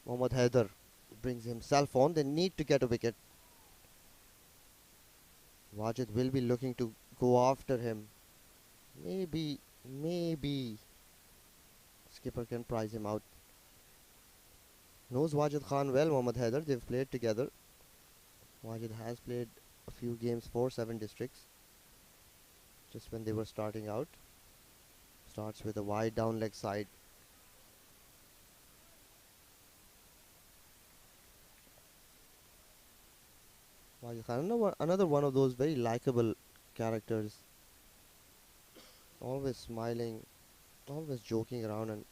Mohammad Haider brings himself on. They need to get a wicket. Wajid will be looking to go after him. Maybe skipper can prize him out. Knows Wajid Khan well, Mohammad Haider. They've played together. Wajid has played a few games for 7 districts. Just when they were starting out. Starts with a wide down leg side. Wajid Khan, another one of those very likable characters. Always smiling, always joking around, and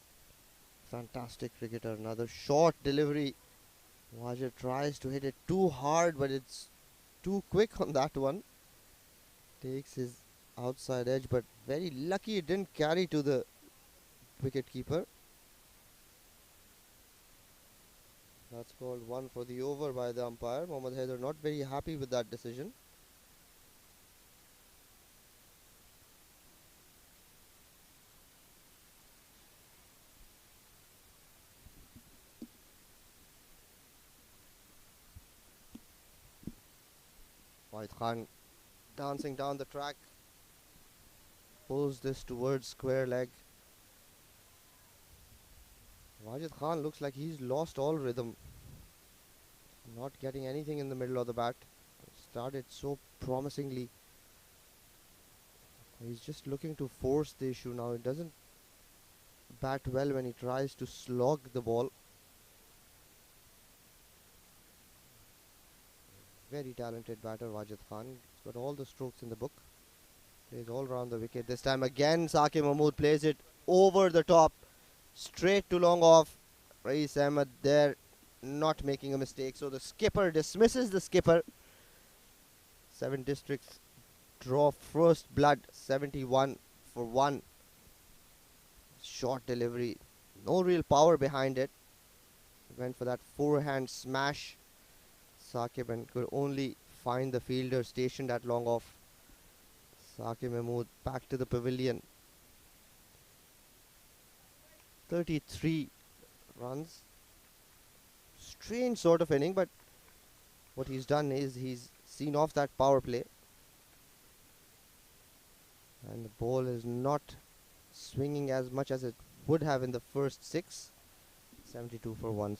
fantastic cricketer. Another short delivery. Wajid tries to hit it too hard, but it's too quick on that one. Takes his outside edge, but very lucky it didn't carry to the wicket keeper. That's called 1 for the over by the umpire. Mohammad Haider not very happy with that decision. Wajid Khan dancing down the track. Pulls this towards square leg. Wajid Khan looks like he's lost all rhythm. Not getting anything in the middle of the bat. Started so promisingly. He's just looking to force the issue now. He doesn't bat well when he tries to slog the ball. Very talented batter, Wajid Khan. He's got all the strokes in the book. Plays all around the wicket. This time again, Saqib Mahmood plays it over the top. Straight to long off. Rai Ahmed there, not making a mistake. So the skipper dismisses the skipper. 7 districts draw first blood. 71 for 1. Short delivery. No real power behind it. Went for that forehand smash. Saqib and could only find the fielder stationed at long off. Saqib Mahmood back to the pavilion. 33 runs. Strange sort of inning, but what he's done is he's seen off that power play. And the ball is not swinging as much as it would have in the first 6. 72 for 1.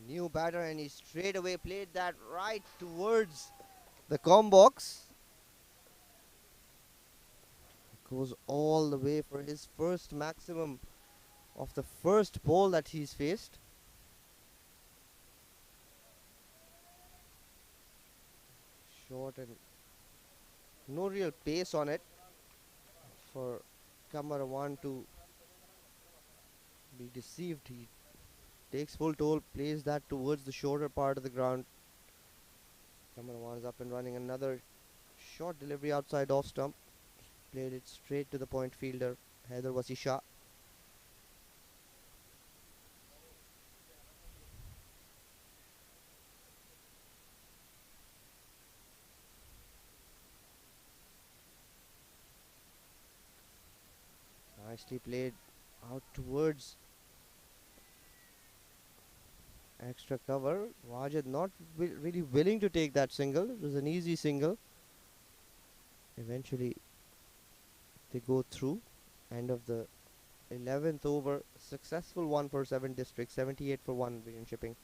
New batter, and he straight away played that right towards the comb box. Goes all the way for his first maximum of the first ball that he's faced. Short and no real pace on it for Kamarawan to be deceived. He takes full toll, plays that towards the shorter part of the ground. Kamarawan is up and running. Another short delivery outside off stump. Played it straight to the point fielder, Haider Wasi Shah. Nicely played out towards extra cover. Wajid not really willing to take that single. It was an easy single. Eventually they go through. End of the 11th over. Successful one for 7 districts. 78 for 1 in shipping.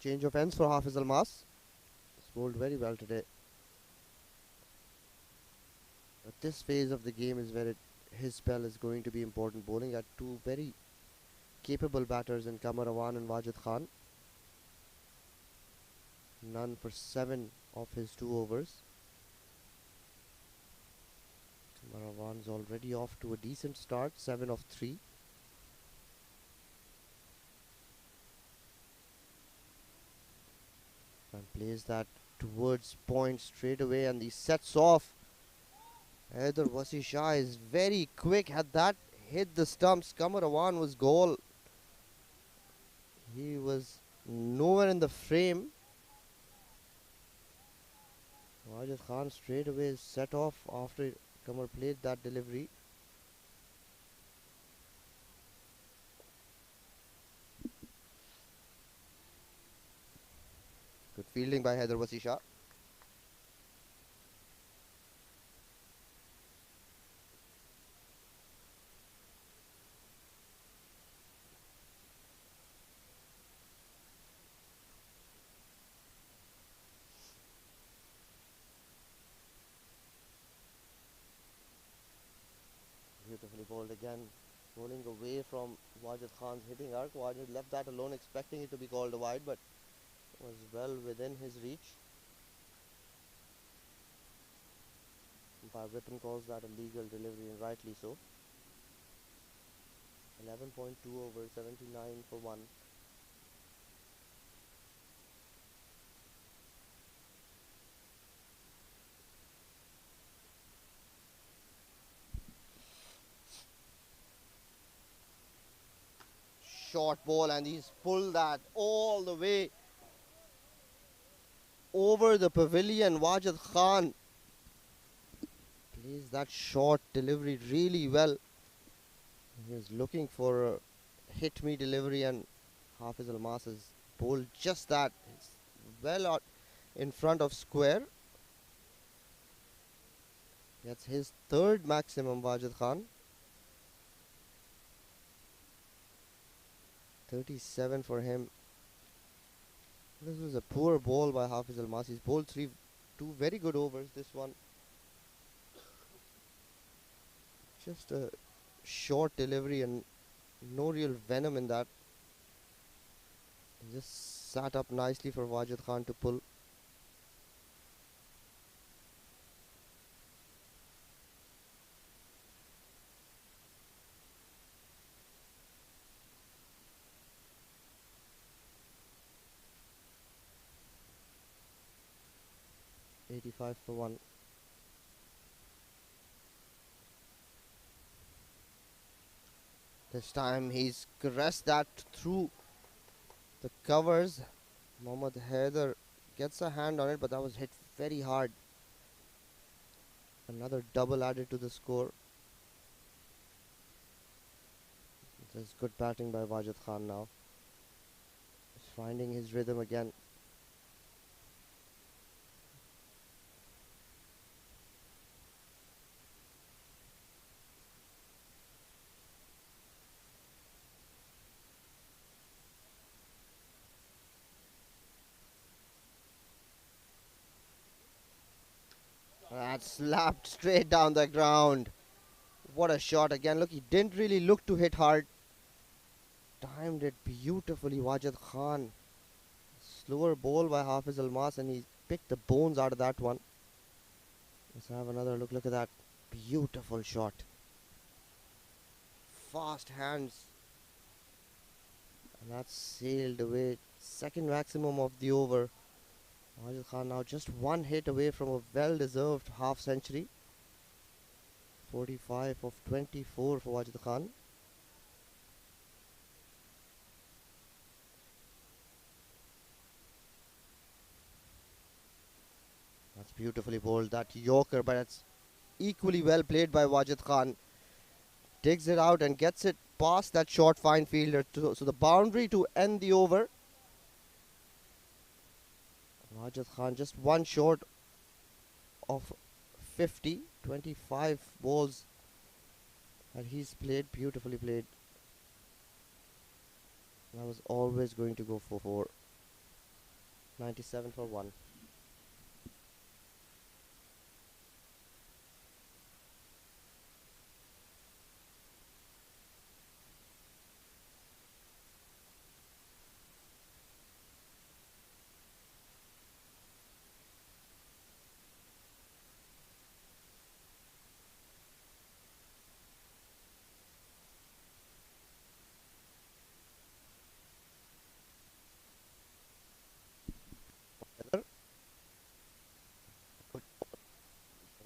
Change of ends for Hafiz Almas. He's bowled very well today. But this phase of the game is where his spell is going to be important. Bowling at 2 very capable batters in Kamarawan and Wajid Khan. None for 7 of his 2 overs. Kamarawan's already off to a decent start. 7 of 3. And plays that towards point straight away, and he sets off. Haider Wasi Shah is very quick. Had that hit the stumps, Kamarawan was goal. He was nowhere in the frame. Wajid Khan straight away set off after Kamar played that delivery. fielding by Haider Wasisha. Beautifully bowled again, bowling away from Wajid Khan's hitting arc. Wajid left that alone, expecting it to be called a wide, but was well within his reach. Umpire Ripon calls that a legal delivery, and rightly so. 11.2 over, 79 for 1. Short ball, and he's pulled that all the way over the pavilion. Wajid Khan plays that short delivery really well. He was looking for a hit me delivery, and Hafiz Almas has bowled just that. It's well out in front of square. That's his third maximum, Wajid Khan. 37 for him. This was a poor ball by Hafiz Almas. He's bowled two very good overs. This one, just a short delivery and no real venom in that. He just sat up nicely for Wajid Khan to pull. .85 for 1. This time he's caressed that through the covers. Mohammad Haider gets a hand on it, but that was hit very hard. Another double added to the score. This is good batting by Wajid Khan now. He's finding his rhythm again. That slapped straight down the ground. What a shot again. Look, he didn't really look to hit hard. Timed it beautifully, Wajid Khan. Slower ball by Hafiz Almas, and he picked the bones out of that one. Let's have another look. Look at that. Beautiful shot. Fast hands. And that's sailed away. Second maximum of the over. Wajid Khan now just one hit away from a well-deserved half century. 45 of 24 for Wajid Khan. That's beautifully bowled, that Yorker, but it's equally well played by Wajid Khan. Digs it out and gets it past that short fine fielder. So the boundary to end the over. Wajid Khan just one short of 50, 25 balls that he's played, beautifully played. And I was always going to go for 4. 97 for 1.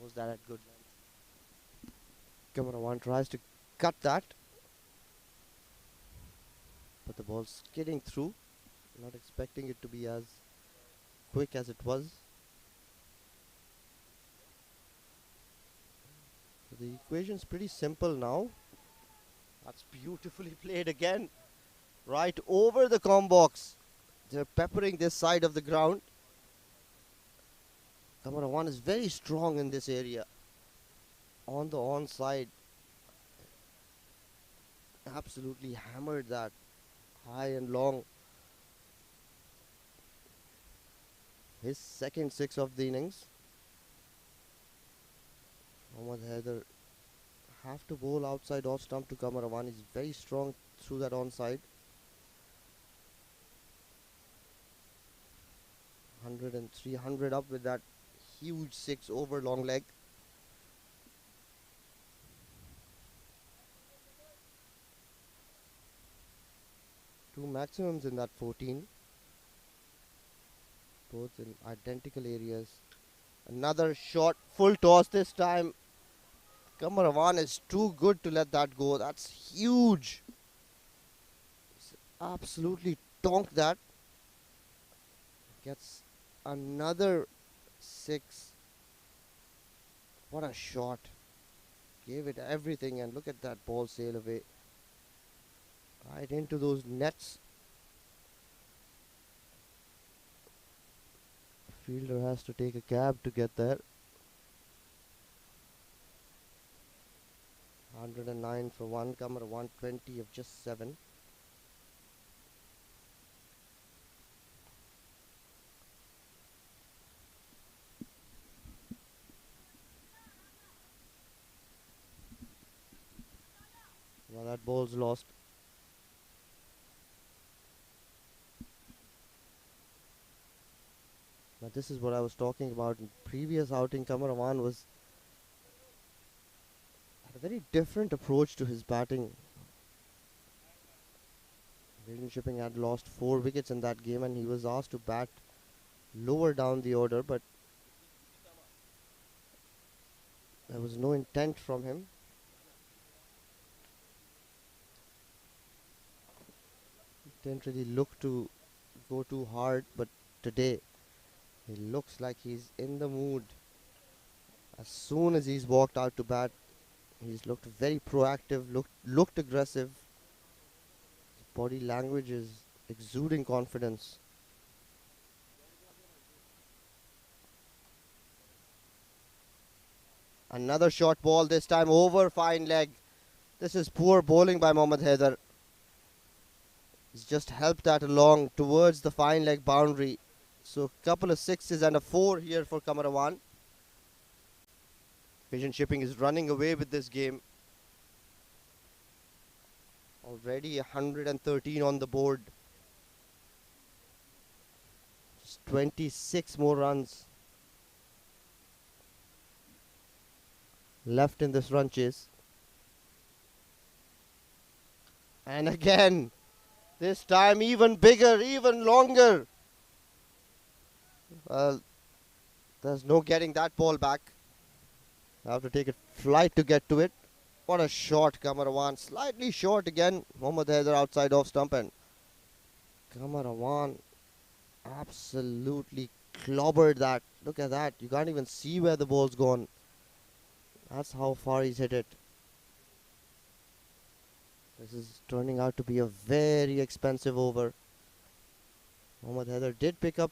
Was that at good length? Camera 1 tries to cut that, but the ball's skidding through. Not expecting it to be as quick as it was. So the equation's pretty simple now. That's beautifully played again. Right over the com box. They're peppering this side of the ground. Kamarawan is very strong in this area. On the onside, absolutely hammered that high and long. His second six of the innings. Mohammad Haider have to bowl outside off stump to Kamarawan. He's very strong through that onside. 100 up with that huge 6 over long leg. Two maximums in that 14. Both in identical areas. Another shot, full toss this time. Kamarawan is too good to let that go. That's huge. Absolutely tonked that. Gets another 6. What a shot. Gave it everything, and look at that ball sail away. Right into those nets. Fielder has to take a cab to get there. 109 for one, Kamara 120 of just 7. Well, that ball's lost. But this is what I was talking about in previous outing. Kamarawan had a very different approach to his batting. Vision Shipping had lost 4 wickets in that game, and he was asked to bat lower down the order, but there was no intent from him. He didn't really look to go too hard, but today he looks like he's in the mood. As soon as he's walked out to bat, he's looked very proactive, looked aggressive. His body language is exuding confidence. Another short ball, this time over fine leg. This is poor bowling by Mohammad Haider. He's just helped that along towards the fine leg boundary. So a couple of 6s and a 4 here for Kamarawan. Vision Shipping is running away with this game. Already 113 on the board. Just 26 more runs left in this run chase. And again, this time even bigger, even longer. Well, there's no getting that ball back. I have to take a flight to get to it. What a shot, Kamarawan. Slightly short again. Mohammad Haider outside off stump, and Kamarawan absolutely clobbered that. Look at that. You can't even see where the ball's gone. That's how far he's hit it. This is turning out to be a very expensive over. Mohammad Haider did pick up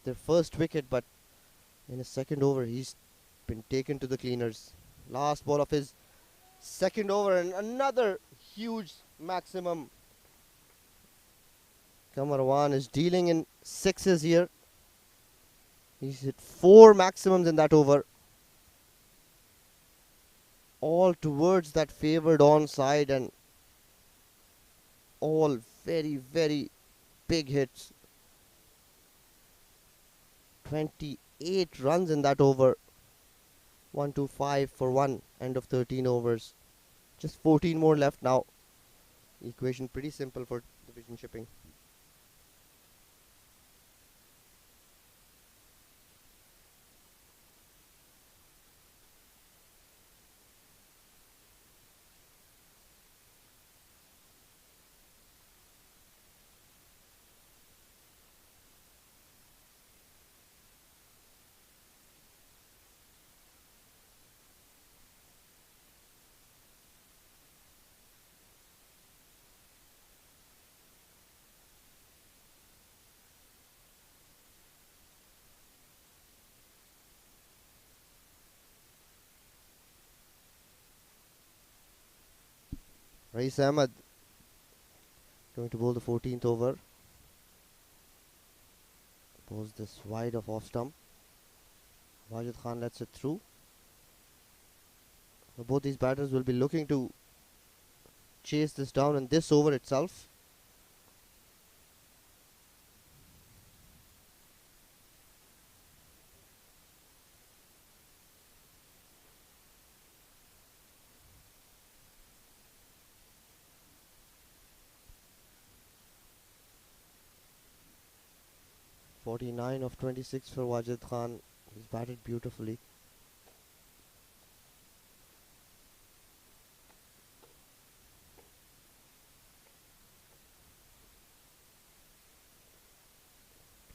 their first wicket, but in his second over, he's been taken to the cleaners. Last ball of his second over, and another huge maximum. Kamarawan is dealing in 6s here. He's hit 4 maximums in that over. All towards that favoured onside, and all very, very big hits. 28 runs in that over. 125 for 1. End of 13 overs. Just 14 more left now. Equation pretty simple for Vision Shipping. Rai Ahmed going to bowl the 14th over. Bowls this wide of off stump. Wajid Khan lets it through. So both these batters will be looking to chase this down in this over itself. .49 of 26 for Wajid Khan. He's batted beautifully.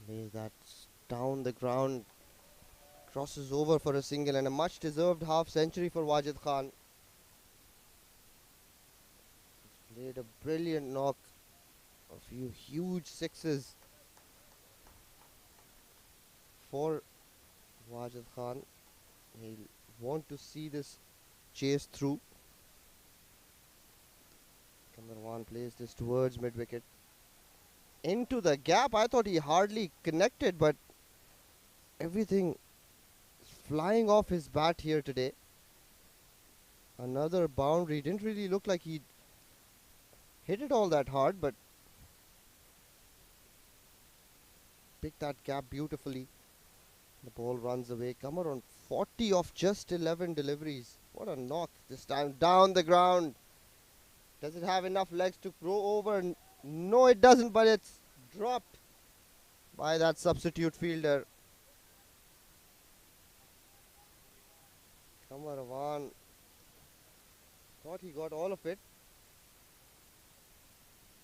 Plays that down the ground. Crosses over for a single and a much deserved half century for Wajid Khan. He's played a brilliant knock. A few huge sixes for Wajid Khan. He'll want to see this chase through. Kamarwan plays this towards mid wicket. Into the gap. I thought he hardly connected, but everything is flying off his bat here today. Another boundary. Didn't really look like he hit it all that hard, but picked that gap beautifully. The ball runs away. Kamar on 40 of just 11 deliveries. What a knock. This time down the ground. Does it have enough legs to go over? No, it doesn't, but it's dropped by that substitute fielder. Kamarawan thought he got all of it.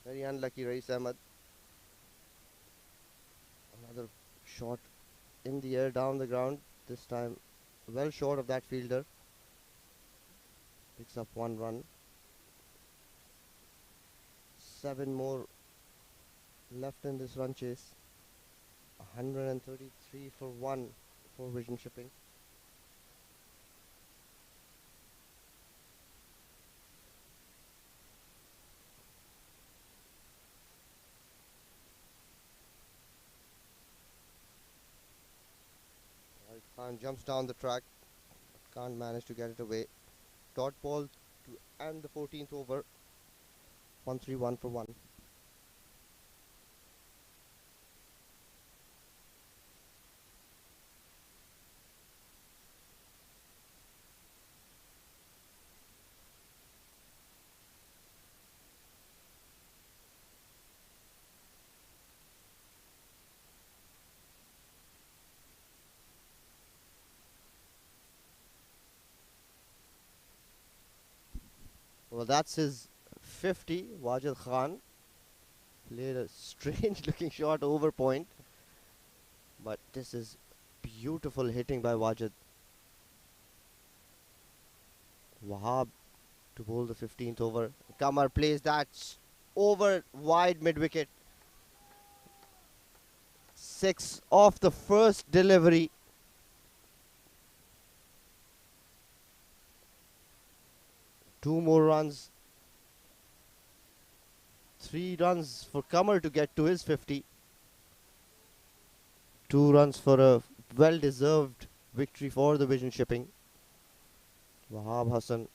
Very unlucky, Rai Ahmed. Another shot in the air down the ground. This time well short of that fielder. Picks up 1 run. 7 more left in this run chase. 133 for 1 for Vision Shipping. Khan jumps down the track, but can't manage to get it away. Dot ball to end the 14th over. 1-3-1 for 1. Well, that's his 50. Wajid Khan played a strange looking shot over point, but this is beautiful hitting by Wajid. Wahab to bowl the 15th over. Kamar plays that over wide mid wicket. 6 off the first delivery. Two more runs. 3 runs for Kamar to get to his 50. 2 runs for a well-deserved victory for the Vision Shipping. Wahab Hassan.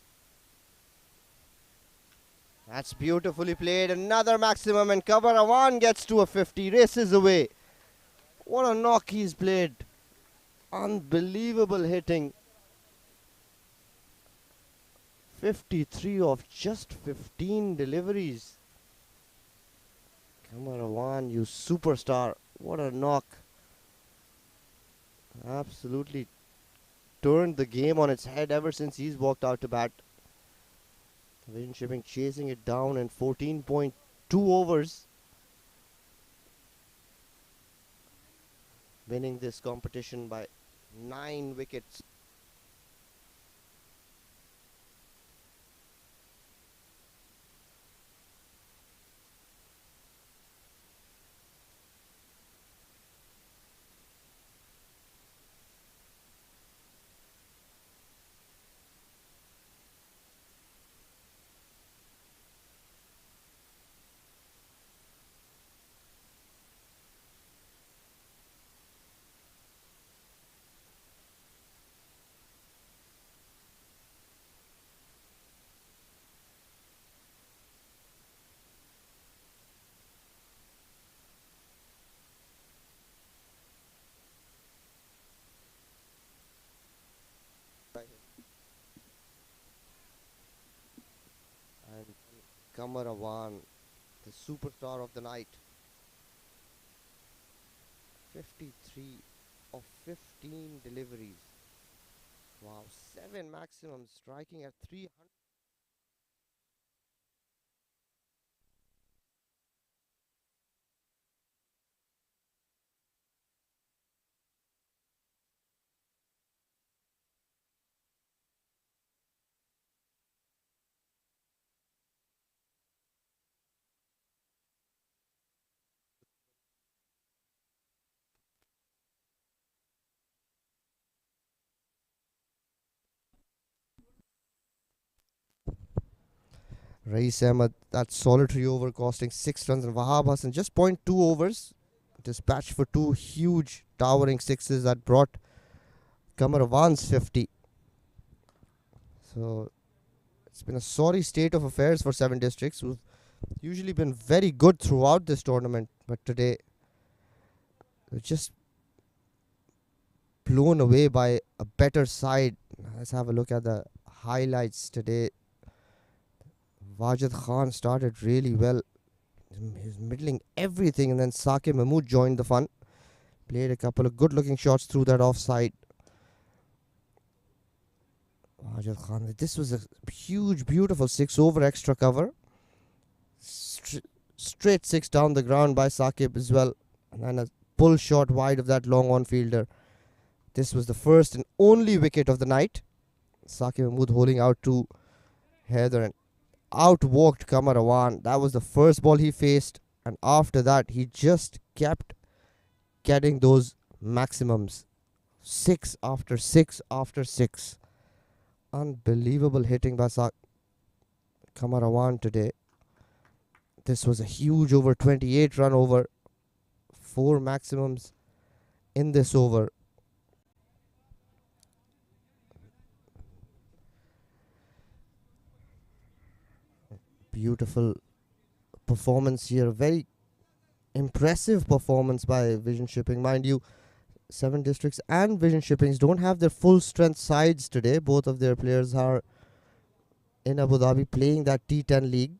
That's beautifully played. Another maximum, and Kamarawan gets to a 50. Races away. What a knock he's played. Unbelievable hitting. 53 of just 15 deliveries. Kamarawan, you superstar. What a knock. Absolutely turned the game on its head ever since he's walked out to bat. Vision Shipping chasing it down in 14.2 overs. Winning this competition by 9 wickets. Kamarawan, the superstar of the night. 53 of 15 deliveries. Wow, 7 maximum, striking at 300. Rai Ahmed, that solitary over costing 6 runs, and Wahab Hassan just 0.2 overs, dispatched for 2 huge towering sixes that brought Kamarawan's 50. So it's been a sorry state of affairs for Seven Districts, who've usually been very good throughout this tournament, but today they're just blown away by a better side. Let's have a look at the highlights today. Wajid Khan started really well. He's middling everything, and then Saqib Mahmood joined the fun. Played a couple of good looking shots through that offside. Wajid Khan, this was a huge, beautiful 6 over extra cover. Straight 6 down the ground by Saqib as well. And then a pull shot wide of that long on fielder. This was the first and only wicket of the night. Saqib Mahmood holding out to Haider and outwalked Kamarawan. That was the first ball he faced, and after that he just kept getting those maximums. 6 after 6 after 6. Unbelievable hitting by Kamarawan today. This was a huge over, 28 run over. 4 maximums in this over. Beautiful performance here. Very impressive performance by Vision Shipping. Mind you, Seven Districts and Vision Shippings don't have their full strength sides today. Both of their players are in Abu Dhabi playing that T10 league.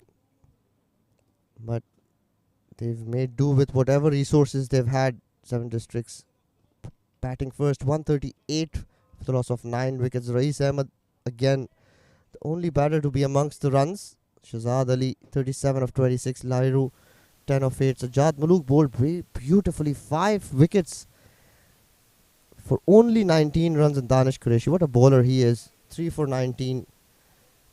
But they've made do with whatever resources they've had. Seven Districts batting first, 138 for the loss of 9 wickets. Rai Ahmed, again, the only batter to be amongst the runs. Shazad Ali, 37 of 26. Lairu, 10 of 8. Sajad Maluk bowled beautifully. 5 wickets for only 19 runs. And Danish Qureshi, what a bowler he is. 3 for 19.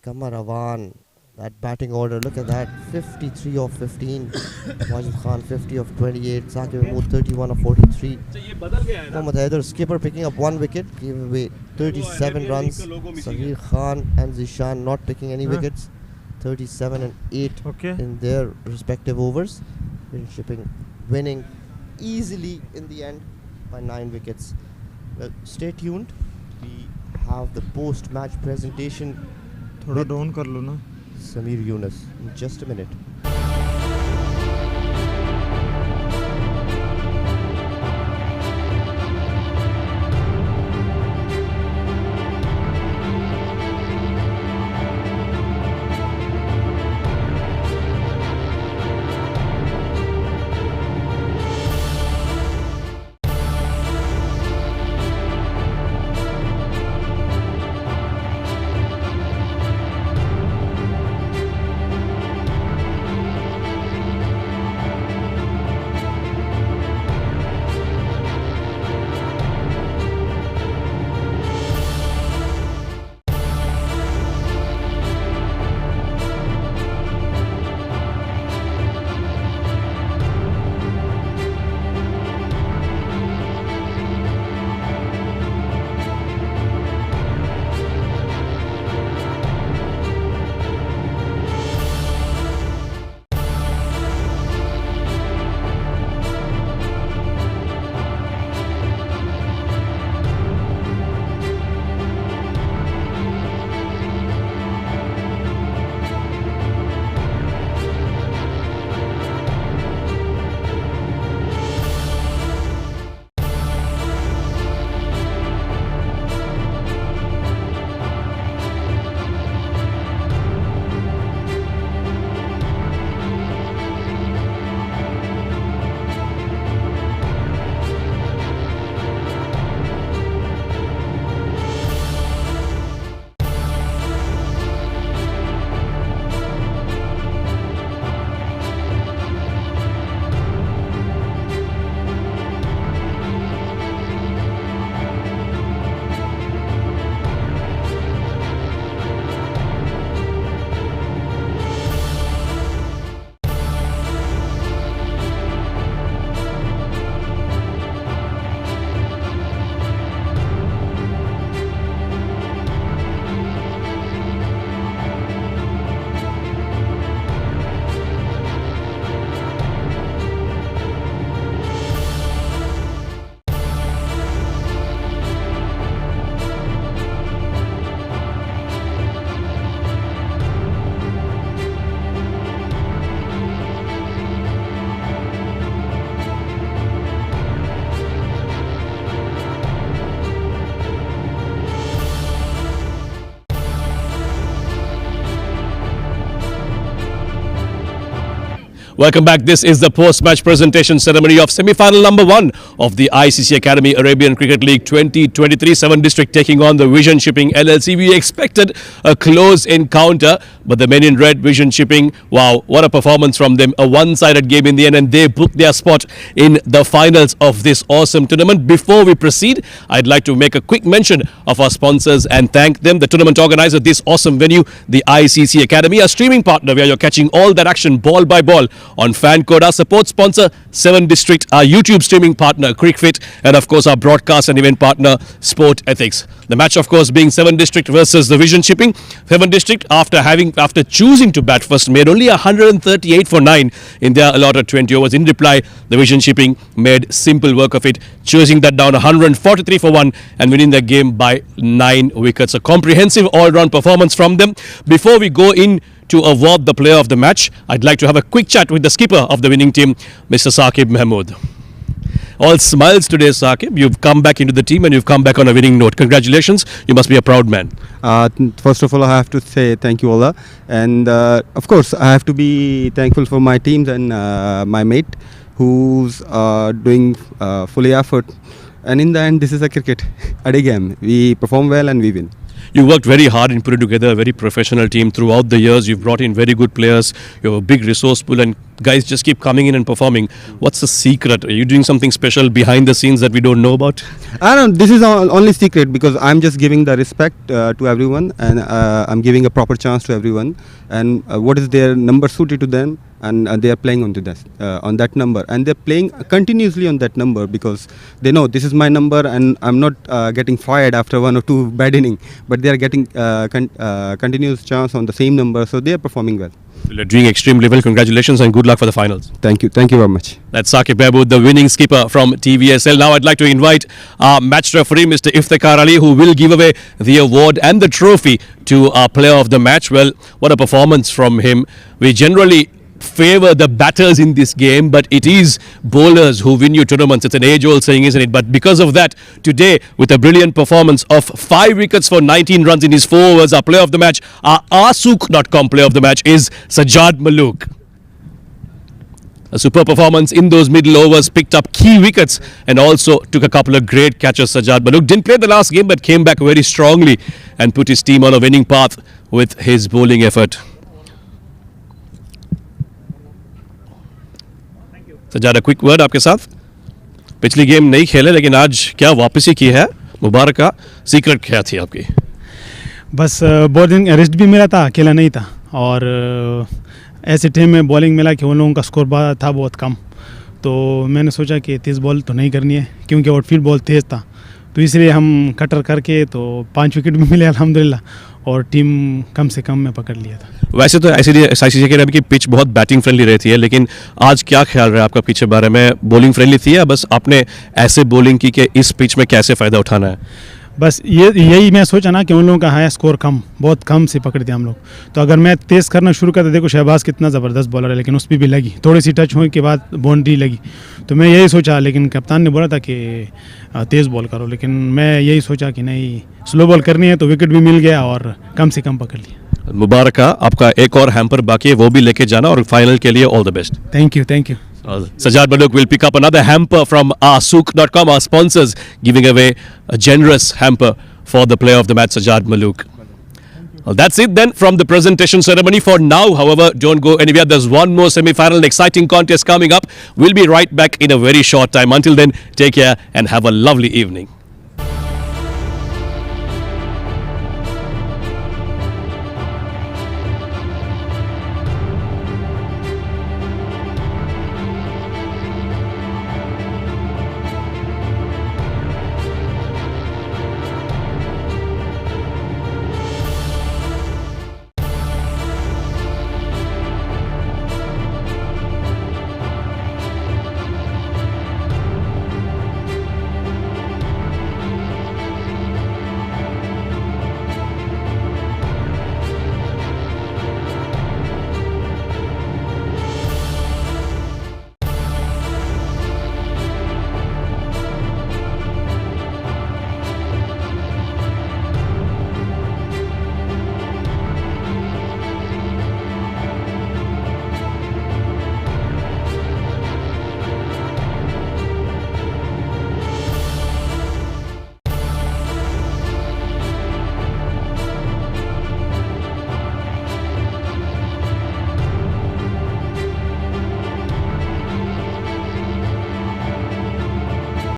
Kamarawan, that batting order, look at that. 53 of 15. Wajid Khan, 50 of 28. Saqib Mahmood, 31 of 43. Mohammad Haider, skipper, picking up 1 wicket. Gave away 37 runs. Sahir Khan and Zishan not picking any wickets. 37 and 8 in their respective overs. Vision Shipping winning easily in the end by 9 wickets. Well, stay tuned. We have the post-match presentation with Samir Yunus in just a minute. Welcome back. This is the post-match presentation ceremony of semi-final number 1 of the ICCA Academy Arabian Cricket League 2023. 7 District taking on the Vision Shipping LLC. We expected a close encounter, but the men in red, Vision Shipping, wow, what a performance from them. A one-sided game in the end, and they booked their spot in the finals of this awesome tournament. Before we proceed, I'd like to make a quick mention of our sponsors and thank them. The tournament organizer, this awesome venue, the ICCA Academy, a streaming partner where you're catching all that action ball by ball on Fan Code. Our support sponsor, 7 District, our YouTube streaming partner, Cricfit, and of course our broadcast and event partner, Sport Ethics. The match, of course, being 7 District versus the Vision Shipping. 7 District, after choosing to bat first, made only 138 for 9 in their allotted 20 overs. In reply, the Vision Shipping made simple work of it, choosing that down 143 for 1 and winning the game by 9 wickets. A comprehensive all-round performance from them. Before we go in to award the player of the match, I'd like to have a quick chat with the skipper of the winning team, Mr. Saqib Mahmood. All smiles today, Saqib. You've come back into the team and you've come back on a winning note. Congratulations. You must be a proud man. First of all, I have to say thank you, Ola. And of course, I have to be thankful for my teams and my mate who's doing fully effort. And in the end, this is a cricket game. We perform well and we win. You worked very hard in putting together a very professional team throughout the years. You've brought in very good players. You have a big resource pool and guys just keep coming in and performing. What's the secret? Are you doing something special behind the scenes that we don't know about? I don't know. This is only secret because I'm just giving the respect to everyone and I'm giving a proper chance to everyone. And what is their number suited to them, and they are playing on that number, and they're playing continuously on that number because they know this is my number and I'm not getting fired after 1 or 2 bad innings, but they are getting continuous chance on the same number, so they are performing well. You're doing extremely well. Congratulations and good luck for the finals. Thank you very much. That's Saqib Mahmood, the winning skipper from TVSL. Now I'd like to invite our match referee, Mr. Iftikhar Ali, who will give away the award and the trophy to our player of the match. Well, what a performance from him. We generally favor the batters in this game, but it is bowlers who win you tournaments. It's an age-old saying, isn't it? But because of that, today, with a brilliant performance of 5 wickets for 19 runs in his 4 overs, our player of the match, our Arsook.com player of the match is Sajad Maluk. A super performance in those middle overs, picked up key wickets and also took a couple of great catches. Sajad Maluk didn't play the last game but came back very strongly and put his team on a winning path with his bowling effort. Sajjad, a quick word आपके साथ. पिछली game नहीं खेले लेकिन आज क्या वापसी की है. मुबारक. सीक्रेट क्या थी आपकी? बस बॉलिंग रेस्ट भी मिला था, अकेला नहीं था, और ऐसे टाइम में बॉलिंग मिला कि उन लोगों का स्कोर था बहुत कम, तो मैंने सोचा कि तेज़ बॉल तो नहीं करनी है क्योंकि आउटफील्ड बॉल तेज़ था, तो इसलिए हम कटर करके तो 5 विकेट भी मिले अल्हम्दुलिल्लाह, और टीम कम से कम में पकड़ लिया था. वैसे तो ICCA के की पिच बहुत बैटिंग फ्रेंडली रहती है, लेकिन आज क्या ख्याल रहा आपका पिच के बारे में? बॉलिंग फ्रेंडली थी या बस आपने ऐसे बॉलिंग की कि इस पिच में कैसे फ़ायदा उठाना है? बस यही मैं सोचा ना कि उन लोगों का हाई स्कोर बहुत कम से पकड़ दिया हम लोग, तो अगर मैं तेज़ करना शुरू करता, देखो शहबाज कितना ज़बरदस्त बॉलर है, लेकिन उस पर भी लगी, थोड़ी सी टच होने के बाद बाउंड्री लगी, तो मैं यही सोचा, लेकिन कप्तान ने बोला था कि तेज़ बॉल करो, लेकिन मैं यही सोचा कि नहीं, स्लो बॉल करनी है, तो विकेट भी मिल गया और कम से कम पकड़ लिया. मुबारक. आपका एक और हैम्पर बाकी है, वो भी लेके जाना, और फाइनल के लिए all the best. Thank you. Sajad Maluk will pick up another hamper from Arsook.com, our sponsors, giving away a generous hamper for the player of the match, Sajad Maluk. Well, that's it then from the presentation ceremony for now. However, don't go anywhere. There's one more semi-final, an exciting contest coming up. We'll be right back in a very short time. Until then, take care and have a lovely evening.